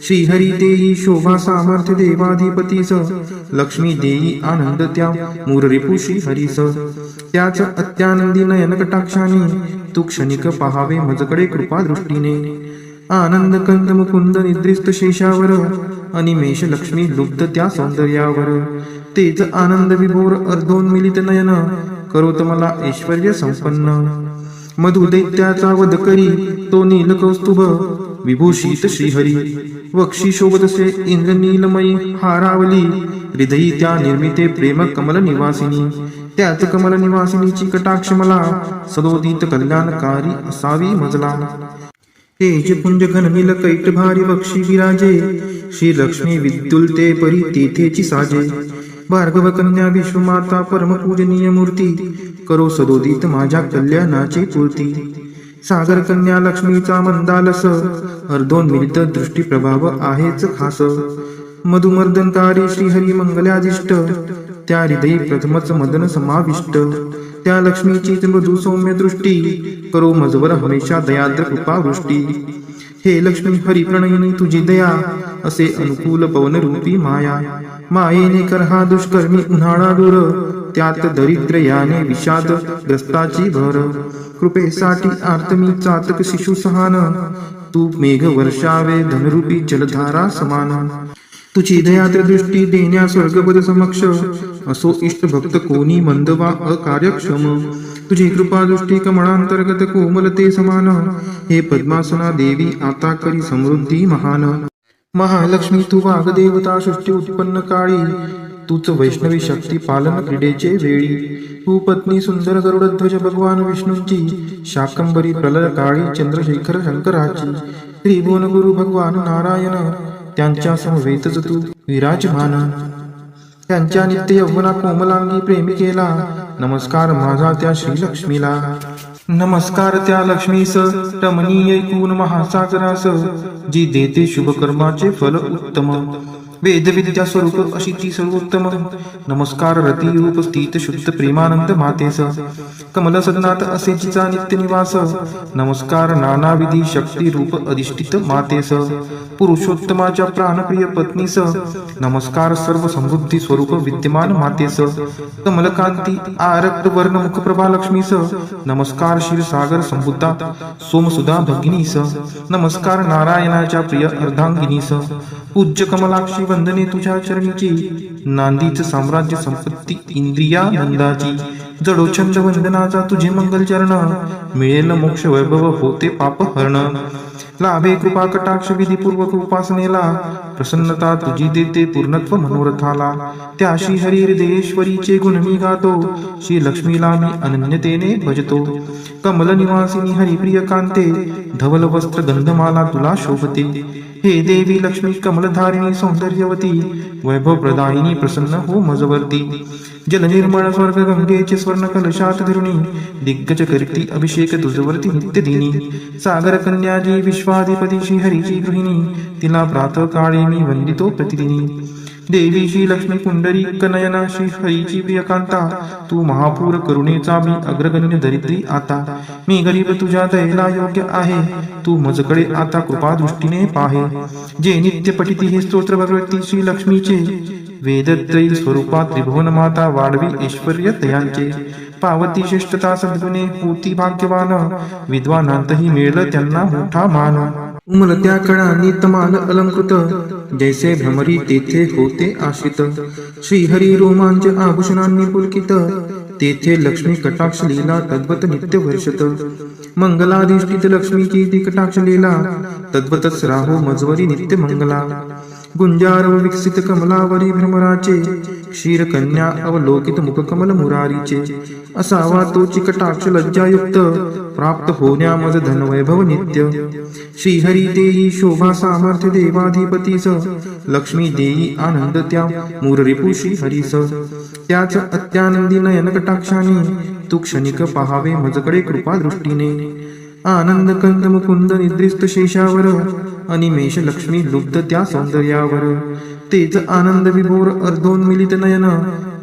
श्रीहरी देई शोभा सामर्थ्य देवाधिपतीस, लक्ष्मी देई आनंद त्या मूररिपु श्रीहरीस. त्याच अत्यानंदी नयन कटाक्षाने, तू क्षणिक पहावे मजकडे कृपा दृष्टीने. आनंद कंद मुकुंद निद्रिस्त शेषावर, अनिमेष लक्ष्मी लुब्ध त्या सौंदर्यावर. तेच आनंद विभोर अर्धोन्मिलित नयन, करोत मला ऐश्वर्य संपन्न. मधुदैत्याचा वध करी तो नील कौस्तुभ, विभूषित श्रीहरी. वक्षी शोभतसे इंद्रनीलमयी हारावली, हृदयी त्या निर्मिते प्रेम कमल निवासिनी. त्याच कमल निवासिनीची कटाक्ष मला, सदोदित कल्याणकारी असावी मजला. तेज पुंज घननील कैट भारी वक्षी विराजे, श्री लक्ष्मी विद्युलते परी तेथेची साजे. भार्गव कन्या विश्वमाता परम पूजनीय मूर्ती, करो सदोदित माझ्या कल्याणाची पूर्ती. सागर कन्या लक्ष्मीचा मंदालस, अर्धोन्मिलित दृष्टी प्रभाव आहेच खास. मधुमर्दनकारी श्रीहरी मंगलाधिष्ट, त्या हृदयी प्रथमच मदन समाविष्ट. त्या लक्ष्मीचीच मृदू सौम्य दृष्टी, करो मजवर हमेशा दयाद्र कृपावृष्टी. हे लक्ष्मी हरिप्रणयिनी तुझी दया, असे अनुकूल पवनरूपी माया. मायेने कर हा दुष्कर्मी उन्हाळा दूर, त्यात दरिद्र याने विषाद ग्रस्ताची भर. कृपेसाठी आर्तमी चातक शिशु सहान, तू मेघ वर्षावे धनरूपी जलधारा समान. तुझी दयात्र दृष्टी देण्या स्वर्गपद समक्ष, असो इष्ट भक्त कोणी मंद वा अकार्यक्षम. तुझी कृपा दृष्टी कमळांतर्गत कोमलते समान, हे पद्मासना देवी आता करी समृद्धी महान. महालक्ष्मी तू वाग्देवता सृष्टी उत्पन्न काळी, तूच वैष्णवी शक्ती पालन क्रीडेचे वेळी. तू पत्नी सुंदर गरुडध्वज भगवान विष्णूंची, शाकंभरी प्रलय काळी चंद्रशेखर शंकराची. त्रिभुवन गुरु भगवान नारायण, त्यांच्या समवेतच तू विराजमान. त्यांच्या नित्य यौवना कोमलांगी प्रेमिकेला, नमस्कार माझा त्या श्रीलक्ष्मीला. नमस्कार त्या लक्ष्मीस रमणीय ऐकून महासागरास, जी देते शुभकर्माचे फल उत्तम. वेदविद्या स्वरूप अशी ती सर्वोत्तम. नमस्कार रती रूप स्थित शुद्ध प्रेमानंद मातेस, कमल सदनात असे जिचा नित्य निवास. नमस्कार नानाविधी शक्ती रूप अधिष्ठित मातेस, पुरुषोत्तमाच्या प्राणप्रिय पत्नीस. नमस्कार सर्व समृद्धी स्वरूप विद्यमान मातेस, कमलकांती आरक्त वर्ण मुखप्रभा लक्ष्मीस. नमस्कार क्षीरसागर संबुद्धा सोमसुधा भगिनीस. नमस्कार नारायणाच्या प्रिय अर्धांगिनीस. पूज्य कमलाक्षी वंदने तुझ्या चरणीची, नांदीच साम्राज्य संपत्ती इंद्रियानंदाची. जडोछंद वंदनाचा तुझे मंगल चरण, मिळेल मोक्ष वैभव होते पापहरण. लाभे कृपा कटाक्ष विधीपूर्वक उपासनेला, प्रसन्नता तुझी देते पूर्णत्व मनोरथाला. त्या श्री हरी हृदयेश्वरीचे गुण मी गातो, श्री लक्ष्मीला मी अनन्यतेने भजतो. कमल निवासिनी हरिप्रिय कांते, धवल वस्त्र गंधमाला तुला शोभते. हे देवी लक्ष्मी कमलधारिणी सौंदर्यवती, वैभव प्रदायिनी प्रसन्न हो मजवर्ती. जल निर्मळ स्वर्ग गंगेचे स्वर्ण कलशात धरुणी, दिग्गज करती अभिषेक तुझवरती नित्य दिनी. सागर कन्या जी विश्वाधिपती श्री हरीची गृहिणी, तिला प्रातः काळी मी वंदितो प्रतिदिनी. देवी श्री लक्ष्मी पुंडरी कनयना श्री हरीची प्रियकांता, तू महापूर करुणेचा मी अग्रगण्य दरिद्री आता. मी गरीब तुझ्या दयेला योग्य आहे, तू मजकडे आता कृपा दृष्टीने पाहे. जे नित्य पठिती हे स्तोत्र भगवती श्री लक्ष्मीचे, वेदत्रयी स्वरूपात त्रिभुवन माता वाढवी ऐश्वर्य तयांचे. पावती श्रेष्ठता सद्गुणे होती भाग्यवान, विद्वानांतही मिळलं त्यांना मोठा मान. उमलत्या कळांनी तमाल अलंकृत, जैसे भ्रमरी तेथे होते आशित. श्रीहरी रोमांच आभूषणांनी पुलकित, तेथे लक्ष्मी कटाक्ष लीला तद्वत नित्य वर्षत. मंगलाधिष्ठित लक्ष्मीची ती कटाक्ष लीला, तद्वतच राहो मजवरी नित्य मंगला. गुंजार व विकसित कमलावरी भ्रमराचे, क्षीर कन्या अवलोकित मुख कमल मुरारीचे. असावा तो चिकटाक्ष लज्जायुक्त, प्राप्त होण्या मज धनवैभव नित्य. श्रीहरी देई शोभा सामर्थ्य देवाधिपतीस, लक्ष्मी देई आनंद त्या मूररिपू श्रीहरीस. त्याच अत्यानंदी नयन कटाक्षाने, तू क्षणिक पहावे मजकडे कृपा दृष्टीने. आनंद कंद मुकुंद निद्रिस्त शेषावर, अनिमेष लक्ष्मी लुब्ध त्या सौंदर्यावर. तेच आनंद विभोर अर्धोन्मिलित नयन,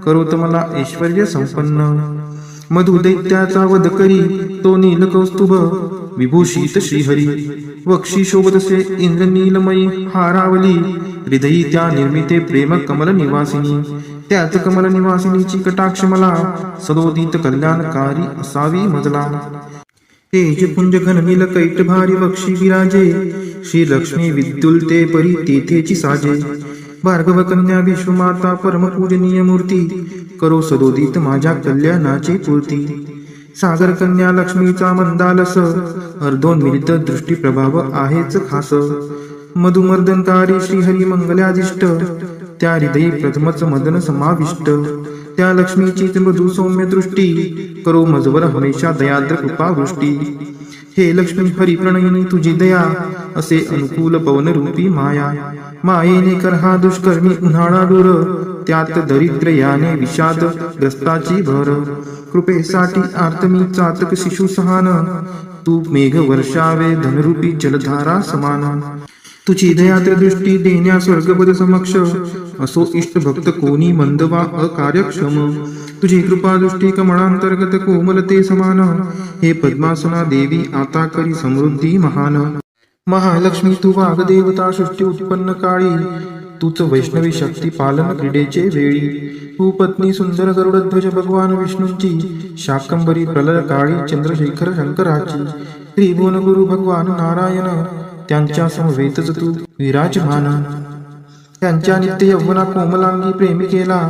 करोत मला ऐश्वर्य संपन्न. मधु दैत्याचा वध करी तो नील कौस्तुभ, विभूषित श्रीहरी. वक्षी शोभतसे इंद्रनीलमयी हारावली, हृदयी त्या निर्मिते प्रेम कमल निवासिनी. त्याच कमल निवासिनीची कटाक्ष मला, सदोदित कल्याणकारी असावी मजला. तेजपुंज घननील कैट भारी वक्षी विराजे, श्री लक्ष्मी विद्युलते परी तेथेची साजे. भार्गव कन्या विश्वमाता परम पूजनीय मूर्ती, करो सदोदित माझ्या कल्याणाची पूर्ती. सागर कन्या लक्ष्मीचा मंदालस, अर्धोन्मिलित दृष्टी प्रभाव आहेच खास. मधुमर्दनकारी श्रीहरी मंगलादिष्ट, त्या हृदयी प्रथमच मदन समाविष्ट. त्या लक्ष्मीची मृदू सौम्य दृष्टी, करो मजवर हमेशा दयाद्र कृपा वृष्टी. हे लक्ष्मी हरी प्रणयिनी तुझी दया, असे अनुकूल पवन रूपी माया. मायेने कर हा दुष्कर्मी उन्हाळा दूर, त्यात दरिद्र याने विषाद ग्रस्ताची भर. कृपेसाठी आर्तमी चातक शिशु सहान, तू मेघ वर्षावे धनरूपी जलधारा समान. तुझी दयाद्र दृष्टी देण्या स्वर्गपद समक्ष, असो इष्ट भक्त कोणी मंद वा अकार्यक्षम. तुझी कृपा दृष्टी कमळांतर्गत कोमलते समान, हे पद्मासना देवी आता करी समृद्धी महान. महालक्ष्मी तू वाग्देवता सृष्टी उत्पन्न काळी, तूच वैष्णवी शक्ती पालन क्रीडेचे वेळी. तू पत्नी सुंदर गरुडध्वज भगवान विष्णूंची, शाकंभरी प्रलय काळी चंद्रशेखर शंकराची. त्रिभुवन गुरु भगवान नारायण, त्यांच्या समवेतच तू विराजमान. त्यांच्या नित्य यौवना कोमलांगी प्रेमिकेला,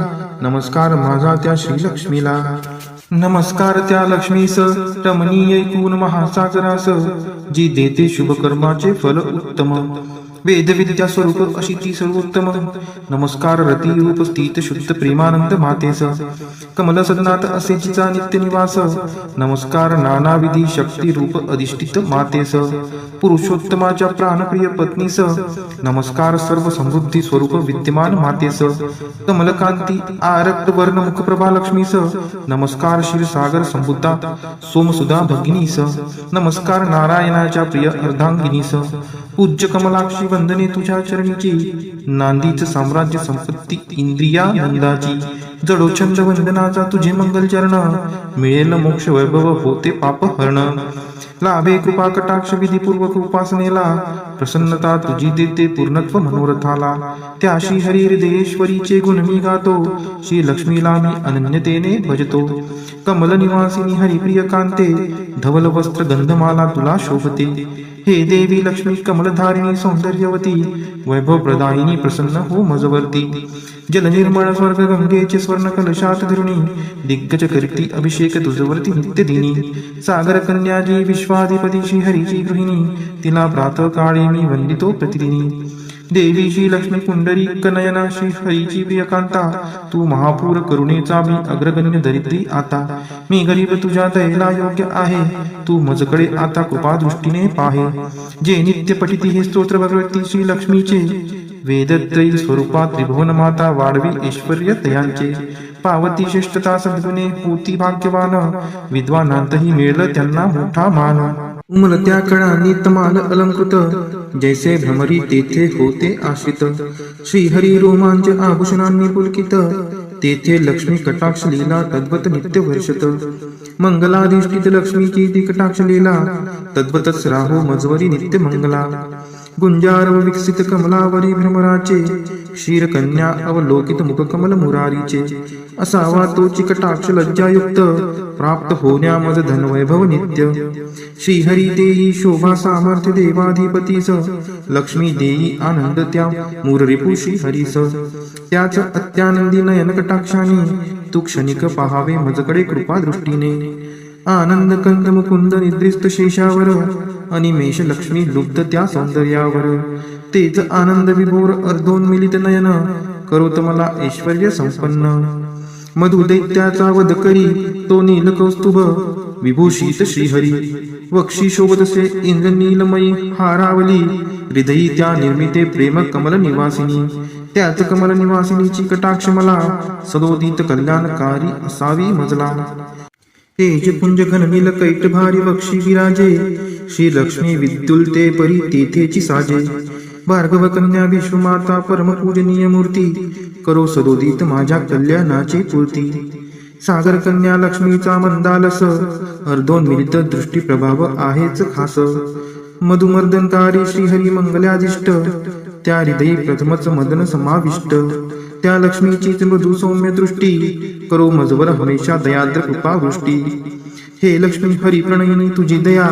नमस्कार माझा त्या श्रीलक्ष्मीला. नमस्कार त्या लक्ष्मीस रमणीय ऐकून महासागरास, जी देते शुभकर्माचे फल उत्तम. वेद विद्या स्वरूप अशी ती सर्वोत्तम. नमस्कार रती रूप स्थित शुद्ध प्रेमानंद मातेस. कमल सदनात असे जिचा नित्य निवास. नमस्कार नानाविधी शक्ती रूप अधिष्ठित मातेस. पुरुषोत्तमाच्या प्राणप्रिय पत्नीस. नमस्कार सर्व समृद्धी स्वरूप विद्यमान मातेस. कमलकांती आरक्त वर्ण मुखप्रभा लक्ष्मीस. नमस्कार क्षीरसागर संबुद्धा सोमसुधा भगिनीस. नमस्कार नारायणाच्या प्रिय अर्धांगिनीस. पूज्य कमलाक्षी वंदने तुझ्या चरणीची. नांदीच साम्राज्य संपत्ती इंद्रियानंदाची. जडोछंद वंदनाचा तुझे मंगल चरण. मिळेल मोक्ष वैभव होते पाप हरण. लाभे कृपा कटाक्ष विधीपूर्वक उपासनेला. प्रसन्नता तुझी देते पूर्णत्व मनोरथाला. त्या श्री हरी हृदयेश्वरीचे गुण मी गातो. श्री लक्ष्मीला मी अनन्यतेने भजतो. कमल निवासिनी हरिप्रिय कांते. धवल वस्त्र गंधमाला तुला शोभते. हे देवी लक्ष्मी कमलधारिणी सौंदर्यवती. वैभव प्रदायिनी प्रसन्न हो मजवर्ती. जल निर्मळ स्वर्ग गंगेचे स्वर्ण कलशात धरुणी. दिग्गज करती अभिषेक तुझवरती नित्य दिनी. सागर कन्याजी विश्वाधिपती श्री हरीची गृहिणी. तिला प्रातः काळी मी वंदितो प्रतिदिनी. देवी श्री लक्ष्मी पुंडरी कनयना श्री हरीची प्रियकांता. तू महापूर करुणेचा मी अग्रगण्य दरिद्री आता. मी गरीब तुझ्या दयेला योग्य आहे. तू मजकडे आता कृपा दृष्टीने पाहे. जे नित्य पठिती हे स्तोत्र भगवती श्री लक्ष्मीचे. वेदत्रयी स्वरूपात त्रिभुवन माता वाढवी ऐश्वर्य तयांचे. पावती श्रेष्ठता सद्गुणे होती भाग्यवान. विद्वानांतही मिळलं त्यांना मोठा मान. उमलत्या कळा नितमाल अलंकृत. जैसे भ्रमरी तेथे होते आश्रित. श्रीहरी रोमांच आभूषणांनी पुलकित. तेथे लक्ष्मी कटाक्ष लीला तद्वत नित्य वर्षत. मंगलाधिष्ठित लक्ष्मीची ती कटाक्ष लीला. तद्वतच राहो मजवरी नित्य मंगला. गुंजारव विकसित कमलावरी भ्रमराचे. क्षीरकन्या अवलोकित मुखकमल मुरारीचे. असावा तोची कटाक्ष लज्जायुक्त. प्राप्त होण्या मज धनवैभव नित्य. श्रीहरी देई शोभा सामर्थ्य देवाधिपतीस. लक्ष्मी देई आनंद त्या मूररिपू श्रीहरीस. त्याच अत्यानंदी नयन कटाक्षाने. तू क्षणिक पहावे मजकडे कृपा दृष्टीने. आनंद कंद मुकुंद निद्रिस्त शेषावर. अनिमेष लक्ष्मी लुब्ध त्या सौंदर्यावर. तेज आनंद विभोर अर्धोन्मिलित नयन. करोत मला ऐश्वर्य संपन्न. मधुदैत्याचा वध करी तो नील कौस्तुभ. विभूषित श्रीहरी वक्षी शोभतसे इंद्रनीलमयी हारावली. हृदयी त्या निर्मिते प्रेम कमल निवासिनी. त्याच कमल निवासिनीची कटाक्ष मला. सदोदित कल्याणकारी असावी मजला. तेज पुंज घननील कैट भारी वक्षी विराजे. श्री लक्ष्मी विद्युलते परी तेथेची साजे. भार्गव कन्या विश्वमाता परम पूजनीय मूर्ती. करो सदोदित माझ्या कल्याणाची पूर्ती. सागर कन्या लक्ष्मीचा मंदालस. अर्धोन्मिलित दृष्टी प्रभाव आहेच खास. मधुमर्दनकारी श्रीहरी मंगलादिष्ट. त्या हृदयी प्रथमच मदन समाविष्ट. त्या लक्ष्मीचीच मृदू सौम्य दृष्टी. करो मजवर हमेशा दयाद्र कृपा वृष्टी. हे लक्ष्मी हरी प्रणयिनी तुझी दया.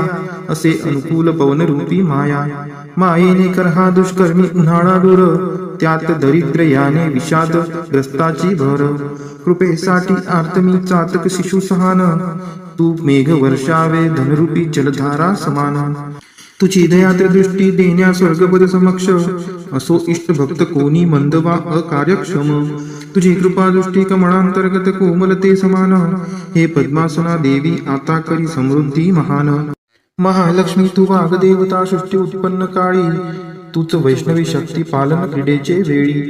असे अनुकूल पवन रूपी माया. मायेने कर हा दुष्कर्मी उन्हाळा दूर. त्यात दरिद्र याने विषाद ग्रस्ताची भर. कृपेसाठी आर्तमी चातक शिशु सहान. तू मेघ वर्षावे धनरूपी जलधारा समान. तुझी दयाद्र दृष्टी देण्या स्वर्गपद समक्ष. असो इष्ट भक्त कोणी मंद वा अकार्यक्षम. तुझी कृपा दृष्टी कमळांतर्गत कोमलते समान. हे पद्मासना देवी आता करी समृद्धी महान. महालक्ष्मी तू वाग्देवता सृष्टी उत्पन्न काळी. तूच वैष्णवी शक्ती पालन क्रीडेचे वेळी.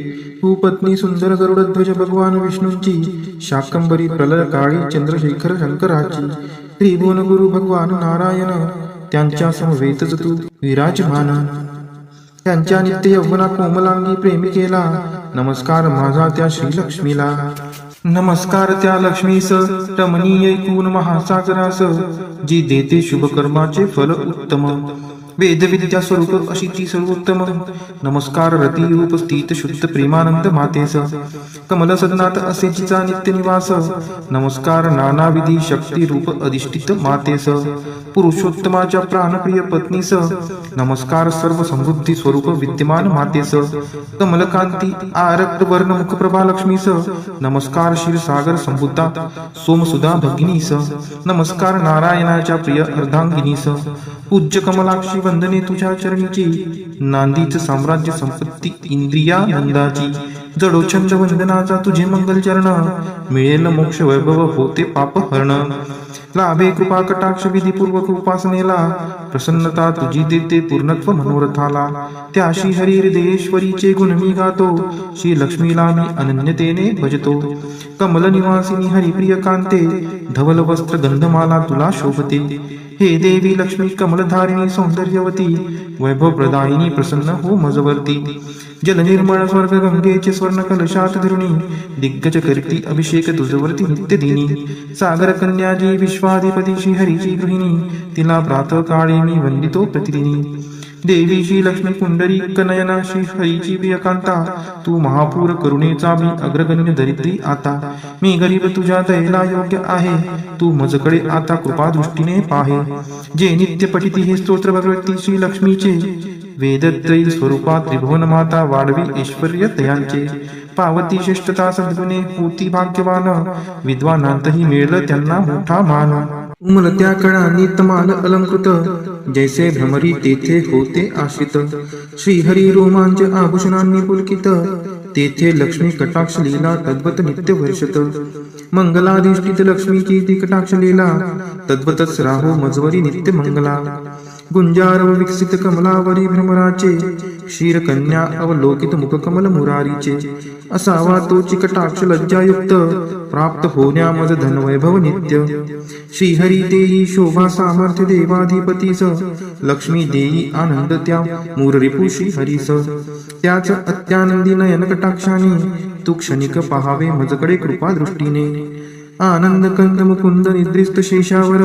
तू पत्नी सुंदर गरुडध्वज भगवान विष्णूंची. शाकंबरी प्रलय काळी चंद्रशेखर शंकराची. त्रिभुवन गुरु भगवान नारायण. त्यांच्या समवेतच तू विराजमान. त्यांच्या नित्य यौवना कोमलांगी प्रेमिकेला. नमस्कार माझा त्या श्रीलक्ष्मीला. नमस्कार त्या लक्ष्मीस रमणीय ऐकून महासागरास. जी देते शुभ कर्माचे फल उत्तम. वेद विद्या स्वरूप अशी ती सर्वोत्तम. नमस्कार रती रूप स्थित शुद्ध प्रेमानंद मातेस. कमल सदनात असे जिचा नित्य निवास. नमस्कार नानाविधी शक्ती रूप अधिष्ठित मातेस. पुरुषोत्तमाच्या प्राणप्रिय पत्नीस. नमस्कार सर्व समृद्धी स्वरूप विद्यमान मातेस. कमलकांती आरक्त वर्ण मुखप्रभा लक्ष्मीस. नमस्कार क्षीरसागर संबुद्धा सोमसुधा भगिनीस. नमस्कार नारायणाच्या प्रिय अर्धांगिनीस. पूज्य कमलाक्षी वंदने तुझ्या चरणीची, नांदीच साम्राज्य संपत्ती इंद्रियानंदाची. जडो छंद वंदनाचा तुझे मंगल चरण, मिळेल मोक्ष वैभव होते पाप हरण. लाभे कृपा कटाक्ष विधीपूर्वक उपासनेला, प्रसन्नता तुझी देते पूर्णत्व मनोरथाला. त्या श्री हरी हृदयेश्वरीचे गुण मी गातो, श्री लक्ष्मीला मी अनन्यतेने भजतो. कमल निवासिनी हरिप्रिय कांते, धवल वस्त्र गंधमाला तुला शोभते. हे देवी लक्ष्मी कमलधारिणी सौंदर्यवती, वैभव प्रदायिनी प्रसन्न हो मजवर्ती. जल निर्मळ स्वर्ग गंगेचे स्वर्ण कलशात धरुणी, दिग्गज करती अभिषेक तुझवरती नित्य दिनी. सागर कन्याजी विश्वाधिपती श्री हरीची गृहिणी, तिला प्रातः काळी मी वंदितो प्रतिदिनी. देवी श्री लक्ष्मी पुंडरीक नयना श्री हरीची प्रियकांता, तू महापूर करुणेचा मी अग्रगण्य दरिद्री आता. मी गरीब तुझ्या दयेला योग्य आहे, तू मजकडे आता कृपा दृष्टीने पाहे. जे नित्य पठिती हे स्तोत्र भगवती श्री लक्ष्मीचे, वेदत्रयी स्वरूपा त्रिभुवन माता वाढवी ऐश्वर्य तयांचे. पावती श्रेष्ठता सद्गुणे होती भाग्यवान, विद्वानांतही मिळलं त्यांना मोठा मान. उमलत्या कळांनी तमाल अलंकृत, जैसे भ्रमरी तेथे होते आशित. श्रीहरी रोमांच आभूषणांनी पुलकित, तेथे लक्ष्मी कटाक्ष लीला तद्वत नित्य वर्षत. मंगलाधिष्ठित लक्ष्मीची ती कटाक्ष लीला, तद्वतच राहो मजवरी नित्य मंगला. गुंजारव विकसित कमलावरी भ्रमराचे, क्षीरकन्या अवलोकित मुखकमल मुरारीचे. असावा तोची कटाक्ष लज्जायुक्त, प्राप्त होण्या मज धनवैभव नित्य. श्रीहरी देई शोभा सामर्थ्य देवाधिपतीस, लक्ष्मी देई आनंद त्या मूररिपू श्रीहरीस. त्याच अत्यानंदी नयन कटाक्षाने, तू क्षणिक पहावे मजकडे कृपा दृष्टीने. आनंद कंद मुकुंद निद्रिस्त शेषावर,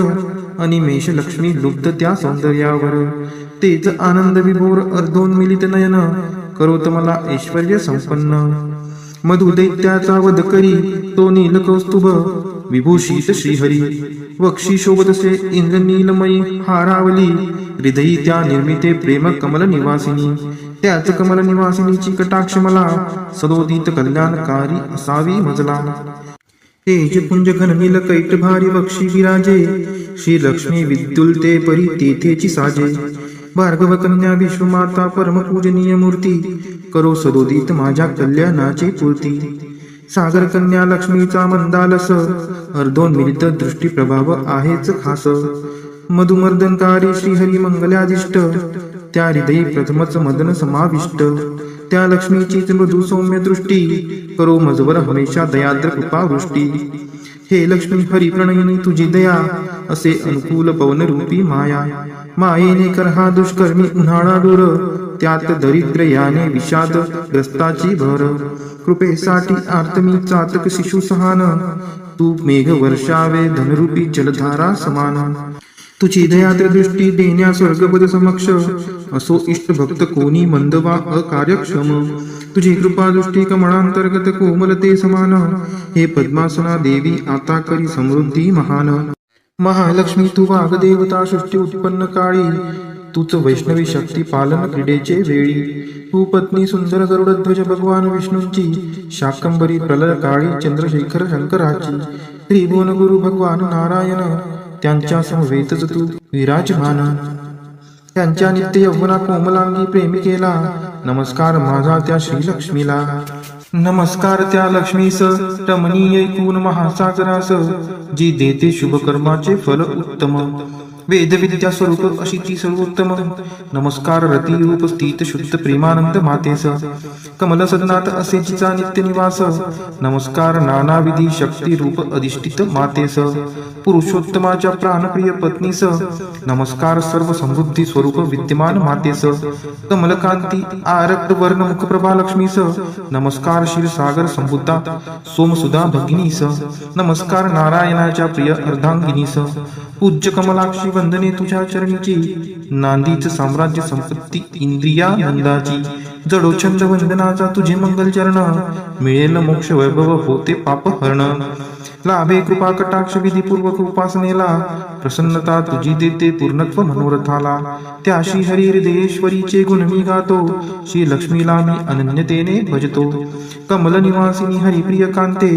अनिमेष लक्ष्मी लुब्ध त्या सौंदर्यावर. तेच आनंद विभोर अर्धोन्मिलित नयन, करोत मला ऐश्वर्य संपन्न. मधु दैत्याचा वध करी तो नील कौस्तुभ, विभूषित श्रीहरी. वक्षी शोभतसे इंद्र नीलमयी हारावली, हृदयी त्या निर्मिते प्रेम कमल निवासिनी. त्याच कमल निवासिनीची कटाक्ष मला, सदोदित कल्याणकारी असावी मजला. तेज पुंज घननील कैट भारी वक्षी विराजे, श्री लक्ष्मी विद्युलते परी तेथेची साजे. भार्गव कन्या विश्वमाता परम पूजनीय मूर्ती, करो सदोदित माझ्या कल्याणाची पूर्ती. सागर कन्या लक्ष्मीचा मंदालस, अर्धोन्मिलित दृष्टी प्रभाव आहेच खास. मधुमर्दनकारी श्रीहरी मंगलादिष्ट, त्या हृदयी प्रथमच मदन समाविष्ट. त्या लक्ष्मीचीच मृदू सौम्य दृष्टी, करो मजवर हमेशा दयाद्र कृपावृष्टी. हे लक्ष्मी हरी प्रणयिनी तुझी दया, असे अनुकूल पवन रूपी माया. मायेने कर हा दुष्कर्मी उन्हाळा दूर, त्यात दरिद्र याने विषाद ग्रस्ताची भर. कृपेसाठी आर्तमी चातक शिशु सहान, तू मेघ वर्षावे धनरूपी जलधारा समान. तुझी दयाद्र दृष्टी देण्या स्वर्गपद समक्ष, असो इष्ट भक्त कोणी मंद वा अकार्यक्षम. तुझी कृपा दृष्टी कमळांतर्गत कोमलते समान, हे पद्मासना देवी आता करी समृद्धी महान. महालक्ष्मी तू वाग्देवता सृष्टी उत्पन्न काळी, तूच वैष्णवी शक्ती पालन क्रीडेचे वेळी. तू पत्नी सुंदर गरुडध्वज भगवान विष्णूंची, शाकंबरी प्रलय काळी चंद्रशेखर शंकराची. त्रिभुवन गुरु भगवान नारायण, त्यांच्या समवेतच तू विराजमान. त्यांच्या नित्य यौवना कोमलांगी प्रेमिकेला, नमस्कार माझा त्या श्रीलक्ष्मीला. नमस्कार त्या लक्ष्मीस रमणीय ऐकून महासागरास, जी देते शुभ कर्माचे फल उत्तम. वेदविद्या स्वरूप अशी ती सर्वोत्तम. नमस्कार रती रूप स्थित शुद्ध प्रेमानंद मातेस, कमल सदनात असे जिचा नित्य निवास. नमस्कार नानाविधी शक्ती रूप अधिष्ठित मातेस, पुरुषोत्तमाच्या प्राणप्रिय पत्नीस. नमस्कार सर्व समृद्धी स्वरूप विद्यमान मातेस, कमलकांती आरक्त वर्ण मुखप्रभा लक्ष्मीस. नमस्कार क्षीरसागर संबुद्धा सोमसुधा भगिनीस. नमस्कार नारायणाच्या प्रिय अर्धांगिनीस. पूज्य कमलाक्षी वंदने तुझ्या चरणीची, नांदीच साम्राज्य संपत्ती इंद्रियानंदाची. जडो छंद वंदनाचा तुझे मंगल चरण, मिळेल मोक्ष वैभव होते पाप हरण. लाभे कृपा कटाक्ष विधीपूर्वक उपासनेला, प्रसन्नता तुझी देते पूर्णत्व मनोरथाला. त्या श्री हरी हृदयेश्वरीचे गुण मी गातो, श्री लक्ष्मीला मी अनन्यतेने भजतो. कमल निवासिनी हरिप्रिय कांते,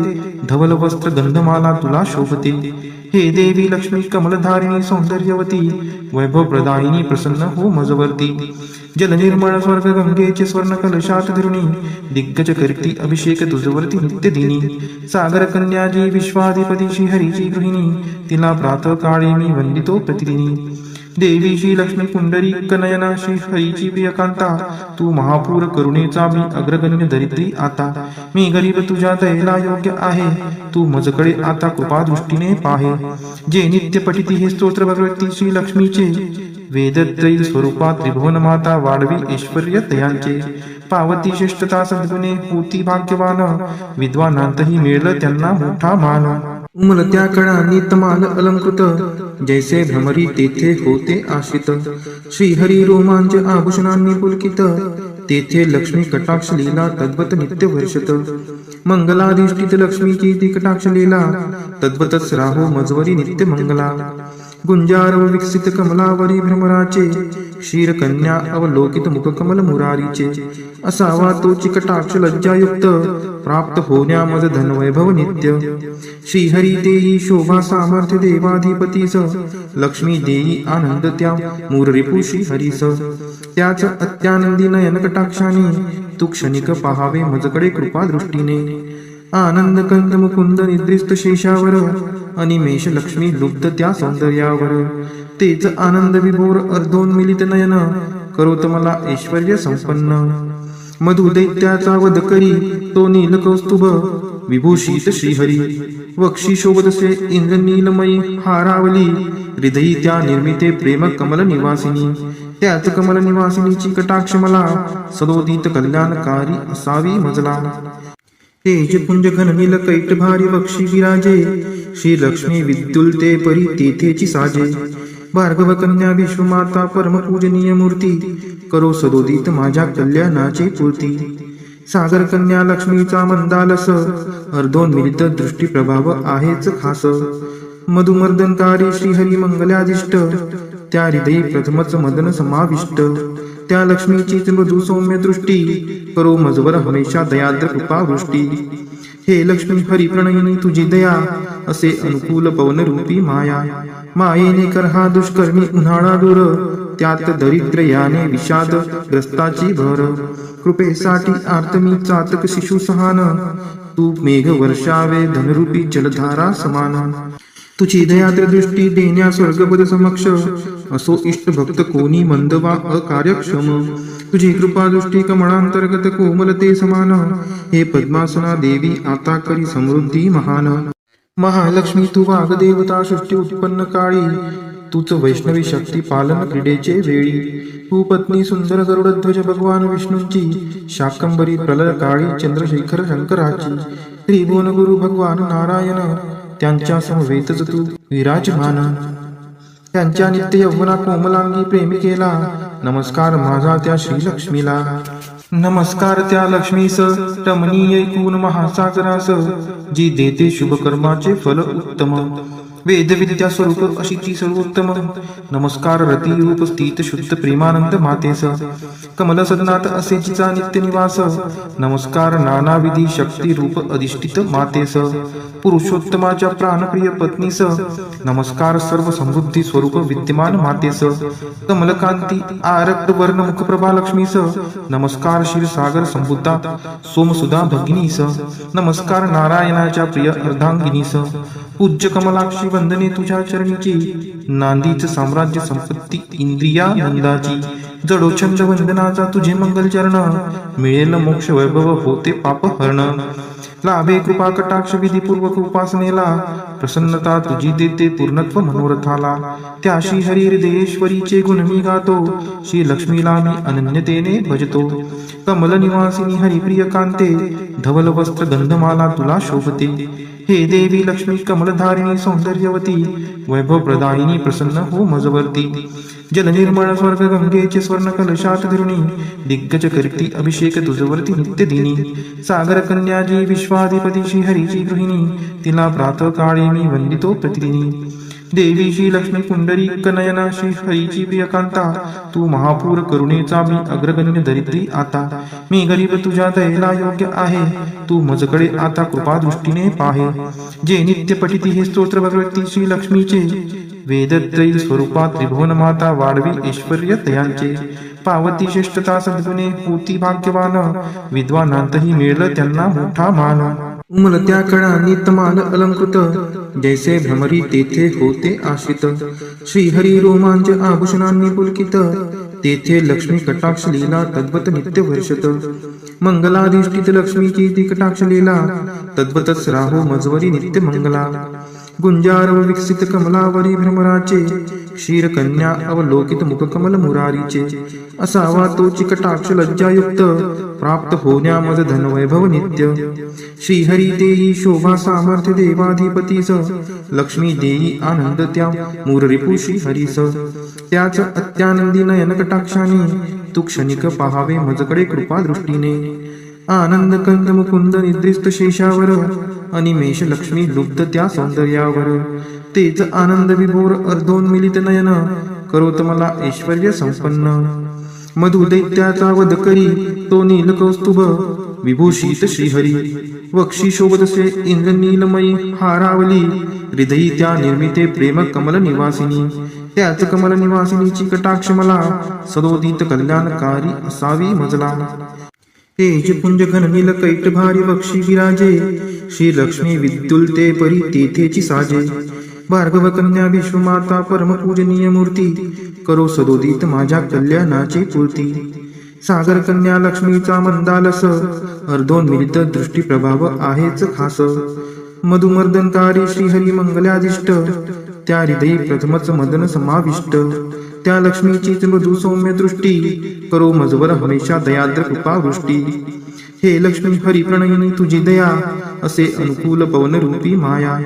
धवल वस्त्र गंधमाला तुला शोभते. हे देवी लक्ष्मी कमलधारिणी सौंदर्यवती वैभव प्रदायिनी प्रसन्न हो मजवर्ती जल निर्मळ स्वर्ग गंगेचे स्वर्ण कलशात धरुणी दिग्गज करती अभिषेक तुझवरती नित्य दिनी सागर कन्याजी विश्वाधिपती श्रीहरीची गृहिणी तिला प्रातः काळी मी वंदितो प्रतिदिनी देवी श्री लक्ष्मी पुंडरी कनयना श्री हरीची प्रियकांता तू महापूर करुणेचा मी अग्रगण्य दरिद्री आता मी गरीब तुझ्या दयेला योग्य आहे तू मजकडे आता कृपा दृष्टीने पाहे जे नित्य पठिती हे स्तोत्र भगवती श्री लक्ष्मीचे वेदत्रयी स्वरूपात त्रिभुवन माता वाढवी ऐश्वर्य तयांचे पावती श्रेष्ठता सद्गुणे होती भाग्यवान विद्वानांतही मिळलं त्यांना मोठा मान उमलत्या कळा नितमाल अलंकृत जैसे भ्रमरी तेथे होते आश्रित श्रीहरी रोमांच आभूषणांनी पुलकित तेथे लक्ष्मी कटाक्ष लीला तद्वत नित्य वर्षत मंगलाधिष्ठित लक्ष्मीची ती कटाक्ष लीला तद्वतच राहो मजवरी नित्य मंगला गुंजारव विकसित कमलावरी भ्रमराचे क्षीरकन्या अवलोकित मुखकमल मुरारीचे असावा तोची कटाक्ष लज्जायुक्त प्राप्त होण्या मज धनवैभव नित्य श्रीहरी देई शोभा सामर्थ्य देवाधिपतीस लक्ष्मी देई आनंद त्या मूररिपू श्रीहरीस त्याच अत्यानंदी नयन कटाक्षाने तू क्षणिक पहावे मजकडे कृपा दृष्टीने आनंद कंद मुकुंद निद्रिस्त शेषावर अनिमेष लक्ष्मी लुब्ध त्या सौंदर्यावर तेच आनंद विभोर अर्धोन्मिलित नयन करोत मला ऐश्वर्य संपन्न मधु दैत्याचा वध करी तो नील कौस्तुभ विभूषित श्रीहरी वक्षी शोभतसे इंद्र नीलमयी हारावली हृदयी त्या निर्मिते प्रेम कमल निवासिनी त्याच कमल निवासिनीची कटाक्ष मला सदोदित कल्याणकारी असावी मजला तेज पुंज घन नील कैट भारी वक्षी विराजे श्री लक्ष्मी विद्युलते परी तेथेची साजे भार्गव कन्या विश्वमाता परम पूजनीय मूर्ती करो सदोदित माझ्या कल्याणाची पूर्ती सागर कन्या लक्ष्मीचा मंदालस अर्धोन्मिलित दृष्टी प्रभाव आहेच खास मधुमर्दनकारी श्रीहरी मंगलादिष्ट त्या हृदयी प्रथमच मदन समाविष्ट त्या लक्ष्मीचीच मृदू सौम्य दृष्टी करो मजवर हमेशा दयाद्र कृपा वृष्टी हे लक्ष्मी हरी प्रणयिनी तुझी दया असे अनुकूल पवन रूपी माया मायेने कर हा दुष्कर्मी उन्हाळा दूर त्यात दरिद्र याने विषाद ग्रस्ताची भर कृपेसाठी आर्तमी चातक शिशु सहान तू मेघ वर्षावे धनरूपी जलधारा समान तुझी दयाद्र दृष्टी देण्या स्वर्गपद समक्ष असो इष्ट भक्त कोणी मंद वा अकार्यक्षम तुझी कृपा दृष्टी कमळांतर्गत कोमलते समान हे पद्मासना देवी आता करी समृद्धी महान महालक्ष्मी तू वाग्देवता सृष्टी उत्पन्न काळी तूच वैष्णवी शक्ती पालन क्रीडेचे वेळी तू पत्नी सुंदर गरुडध्वज भगवान विष्णूंची शाकंबरी प्रलय काळी चंद्रशेखर शंकराची त्रिभुवन गुरु भगवान नारायण त्यांच्या समवेतच तू विराजमान त्यांच्या नित्य यौवना कोमलांगी प्रेमिकेला नमस्कार माझा त्या श्रीलक्ष्मीला नमस्कार त्या लक्ष्मीस रमणीय ऐकून महासागरास जी देते शुभ कर्माचे फल उत्तम वेद विद्या स्वरूप अशीची सर्वोत्तम नमस्कार रती रूप स्थित शुद्ध प्रेमानंद मातेस कमल सदनात असे जिचा नित्य निवास नमस्कार नानाविधी शक्ती रूप अधिष्ठित मातेस पुरुषोत्तमाच्या प्राणप्रिय पत्नीस नमस्कार सर्व समृद्धी स्वरूप विद्यमान मातेस कमलकांती आरक्त वर्ण मुखप्रभा लक्ष्मीस नमस्कार क्षीरसागर संबुद्धा सोमसुधा भगिनीस नमस्कार नारायणाच्या प्रिय अर्धांगिनीस पूज्य कमलाक्षी वंदने तुझ्या चरणीची नांदीच साम्राज्य संपत्ती इंद्रिया नंदाची जडोछंद वंदनाचा तुझे मंगल चरण मिळेल मोक्ष वैभव होते पाप हरण लाभे कृपा कटाक्ष विधीपूर्वक उपासनेला प्रसन्नता तुझी देते पूर्णत्व मनोरथाला त्या श्री हरी हृदयेश्वरीचे गुण मी गातो श्री लक्ष्मीला मी अनन्यतेने भजतो कमल निवासिनी हरिप्रिय कांते धवल वस्त्र गंधमाला तुला शोभते हे देवी लक्ष्मी कमलधारिणी सौंदर्यवती वैभव प्रदायिनी प्रसन्न हो मजवर्ती जल निर्मळ स्वर्ग गंगेचे स्वर्ण कलशात धरुणी दिग्गज करती अभिषेक तुझवरती नित्य दिनी सागर कन्याजी विश्वाधिपती श्री हरीची गृहिणी तिला प्रातः काळी मी वंदितो प्रतिदिनी देवी श्री लक्ष्मी पुंडरीक नयना श्री हरीची प्रियकांता तू महापूर करुणेचा मी अग्रगण्य दरिद्री आता मी गरीब तुझ्या दयेला योग्य आहे तू मजकडे आता कृपा दृष्टीने पाहे जे नित्य पठिती हे स्तोत्र भगवती श्री लक्ष्मीचे वेदत्रयी स्वरूपात त्रिभुवन माता वाढवी ऐश्वर्य तयांचे पावती श्रेष्ठता सद्गुणे होती भाग्यवान विद्वानांतही मिळलं त्यांना मोठा मान उमलत्या कळा नितमान अलंकृत जैसे भ्रमरी तेथे होते आशित श्रीहरी रोमांच आभूषणांनी पुलकित तेथे लक्ष्मी कटाक्ष लीला तद्वत नित्य वर्षत मंगलाधिष्ठित लक्ष्मीची ती कटाक्ष लीला तद्वतच राहो मजवरी नित्य मंगला गुंजार विकसित कमलावरी भ्रमराचे क्षीरकन्या अवलोकित मुखकमल मुरारीचे असावा तो चिकटाक्ष लज्जायुक्त प्राप्त होण्या मज धनवैभव नित्य श्रीहरी देई शोभा सामर्थ्य देवाधिपतीस लक्ष्मी देई आनंद त्या मूररिपू श्रीहरीस त्याच अत्यानंदी नयन कटाक्षाने तू क्षणिक पहावे मजकडे कृपा दृष्टीने आनंद कंद मुकुंद निद्रिस्त शेषावर अनिमेष लक्ष्मी लुब्ध त्या सौंदर्यावर तेच आनंद विभोर अर्धोन्मिलित नयन करोत मला ऐश्वर्य संपन्न मधु दैत्याचा वध करी तो नील कौस्तुभ विभूषित श्रीहरी वक्षी शोभतसे इंद्र नीलमयी हारावली हृदयी त्या निर्मिते प्रेम कमल निवासिनी त्याच कमल निवासिनीची कटाक्ष मला सदोदित कल्याणकारी असावी मजला तेज पुंज घन नील कैट भारी वक्षी विराजे श्री लक्ष्मी विद्युलते परी तेथेची साजे भार्गव कन्या विश्वमाता परम पूजनीय मूर्ती करो सदोदित माझ्या कल्याणाची पूर्ती सागर कन्या लक्ष्मीचा मंदालस अर्धोन्मिलित दृष्टी प्रभाव आहेच खास मधुमर्दनकारी श्रीहरी मंगलादिष्ट त्या हृदयी प्रथमच मदन समाविष्ट त्या लक्ष्मीचीच मधु सौम्य दृष्टी करो मजवर हमेशा दयाद्र कृपा वृष्टी हे लक्ष्मी हरी प्रणयिनी तुझी दया असे अनुकूल पवन रूपी माया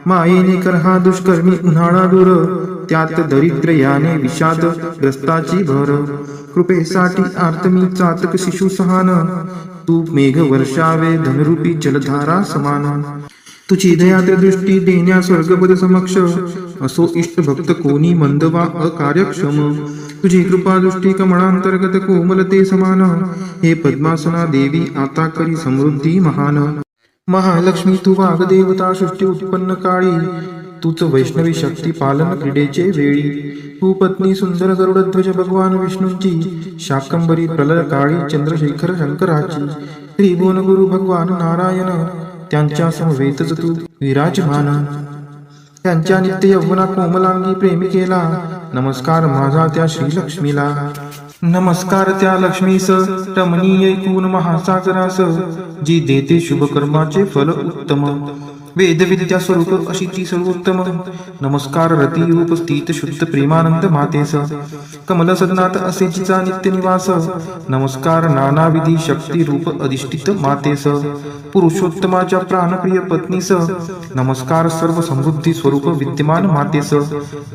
मायेने कर हा दुष्कर्मी उन्हाळा दूर त्यात दरिद्र याने विषाद ग्रस्ताची भर कृपेसाठी आर्तमी चातक शिशु सहान तू मेघ वर्षावे धनरूपी जलधारा समान तुझी दयाद्र दृष्टी देण्या स्वर्गपद समक्ष असो इष्ट भक्त कोणी मंद वा अकार्यक्षम तुझी कृपा दृष्टी कमळांतर्गत कोमलते समान हे पद्मासना देवी आता करी समृद्धी महान महालक्ष्मी तू वाग्देवता सृष्टी उत्पन्न काळी तूच वैष्णवी शक्ती पालन क्रीडेचे वेळी तू पत्नी सुंदर गरुडध्वज भगवान विष्णूंची शाकंबरी प्रलय काळी चंद्रशेखर शंकराची त्रिभुवन गुरु भगवान नारायण त्यांच्या समवेतच तू विराजमान त्यांच्या नित्य यौवना कोमलांगी प्रेमिकेला नमस्कार माझा त्या श्रीलक्ष्मीला नमस्कार त्या लक्ष्मीस रमणीय ऐकून महासागरास जी देते शुभकर्माचे फल उत्तम वेदविद्या स्वरूप अशी ती सर्वोत्तम नमस्कार रतिरूप स्थित शुद्ध प्रेमानंद मातेस कमल सदनात असे जिचा नित्य निवास नमस्कार नानाविधी शक्ती रूप अधिष्ठित मातेस पुरुषोत्तमाच्या प्राणप्रिय पत्नीस नमस्कार सर्व समृद्धी स्वरूप विद्यमान मातेस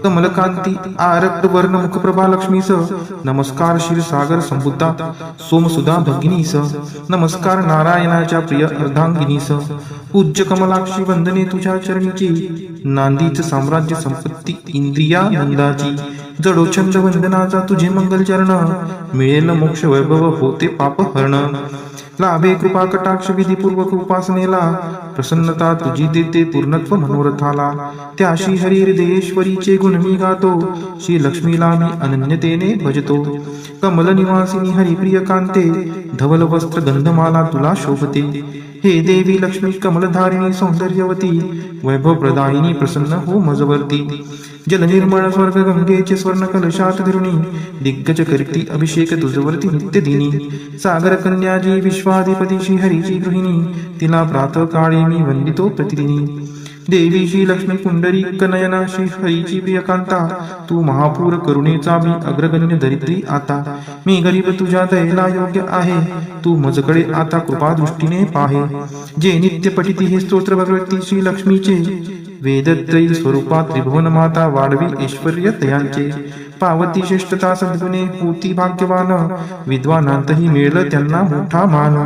कमलकांती आरक्त वर्ण मुखप्रभा लक्ष्मीस नमस्कार क्षीरसागर संबुद्धा सोमसुधा भगिनीस नमस्कार नारायणाच्या प्रिय अर्धांगिनीस पूज्य कमलाक्षी वंदने तुझ्या चरणीची नांदीच साम्राज्य संपत्ती इंद्रिया नंदाची जडोछंद वंदनाचा तुझे मंगल चरण मिळेल मोक्ष वैभव होते पाप हरण लाभे कृपा कटाक्ष विधीपूर्वक उपासनेला प्रसन्नता तुझी देते पूर्णत्व मनोरथाला त्या श्री हरी हृदयेश्वरीचे गुण मी गातो श्री लक्ष्मीला मी अनन्यतेने भजतो कमल निवासिनी हरिप्रिय कांते धवल वस्त्र गंधमाला तुला शोभते हे देवी लक्ष्मी कमलधारिणी सौंदर्यवती वैभव प्रदायिनी प्रसन्न हो मजवर्ती जल निर्मळ स्वर्ग गंगेचे स्वर्ण कलशात धरुणी दिग्गज करती अभिषेक तुझवरती नित्य दिनी सागर कन्याजी विश्वाधिपती श्री हरीची गृहिणी तिला प्रातः काळी मी वंदितो प्रतिदिनी देवी श्री लक्ष्मी पुंडरीक नयना श्री हरीची प्रियकांता तू महापूर करुणेचा मी अग्रगण्य दरिद्री आता मी गरीब तुझ्या दयेला योग्य आहे तू मजकडे आता कृपा दृष्टीने पाहे जे नित्य पठिती हे स्तोत्र भगवती श्री लक्ष्मीचे वेदत्रयी स्वरूपात त्रिभुवन माता वाढवी ऐश्वर्य तयांचे पावती श्रेष्ठता सद्गुणे होती भाग्यवान विद्वानांतही मिळलं त्यांना मोठा मान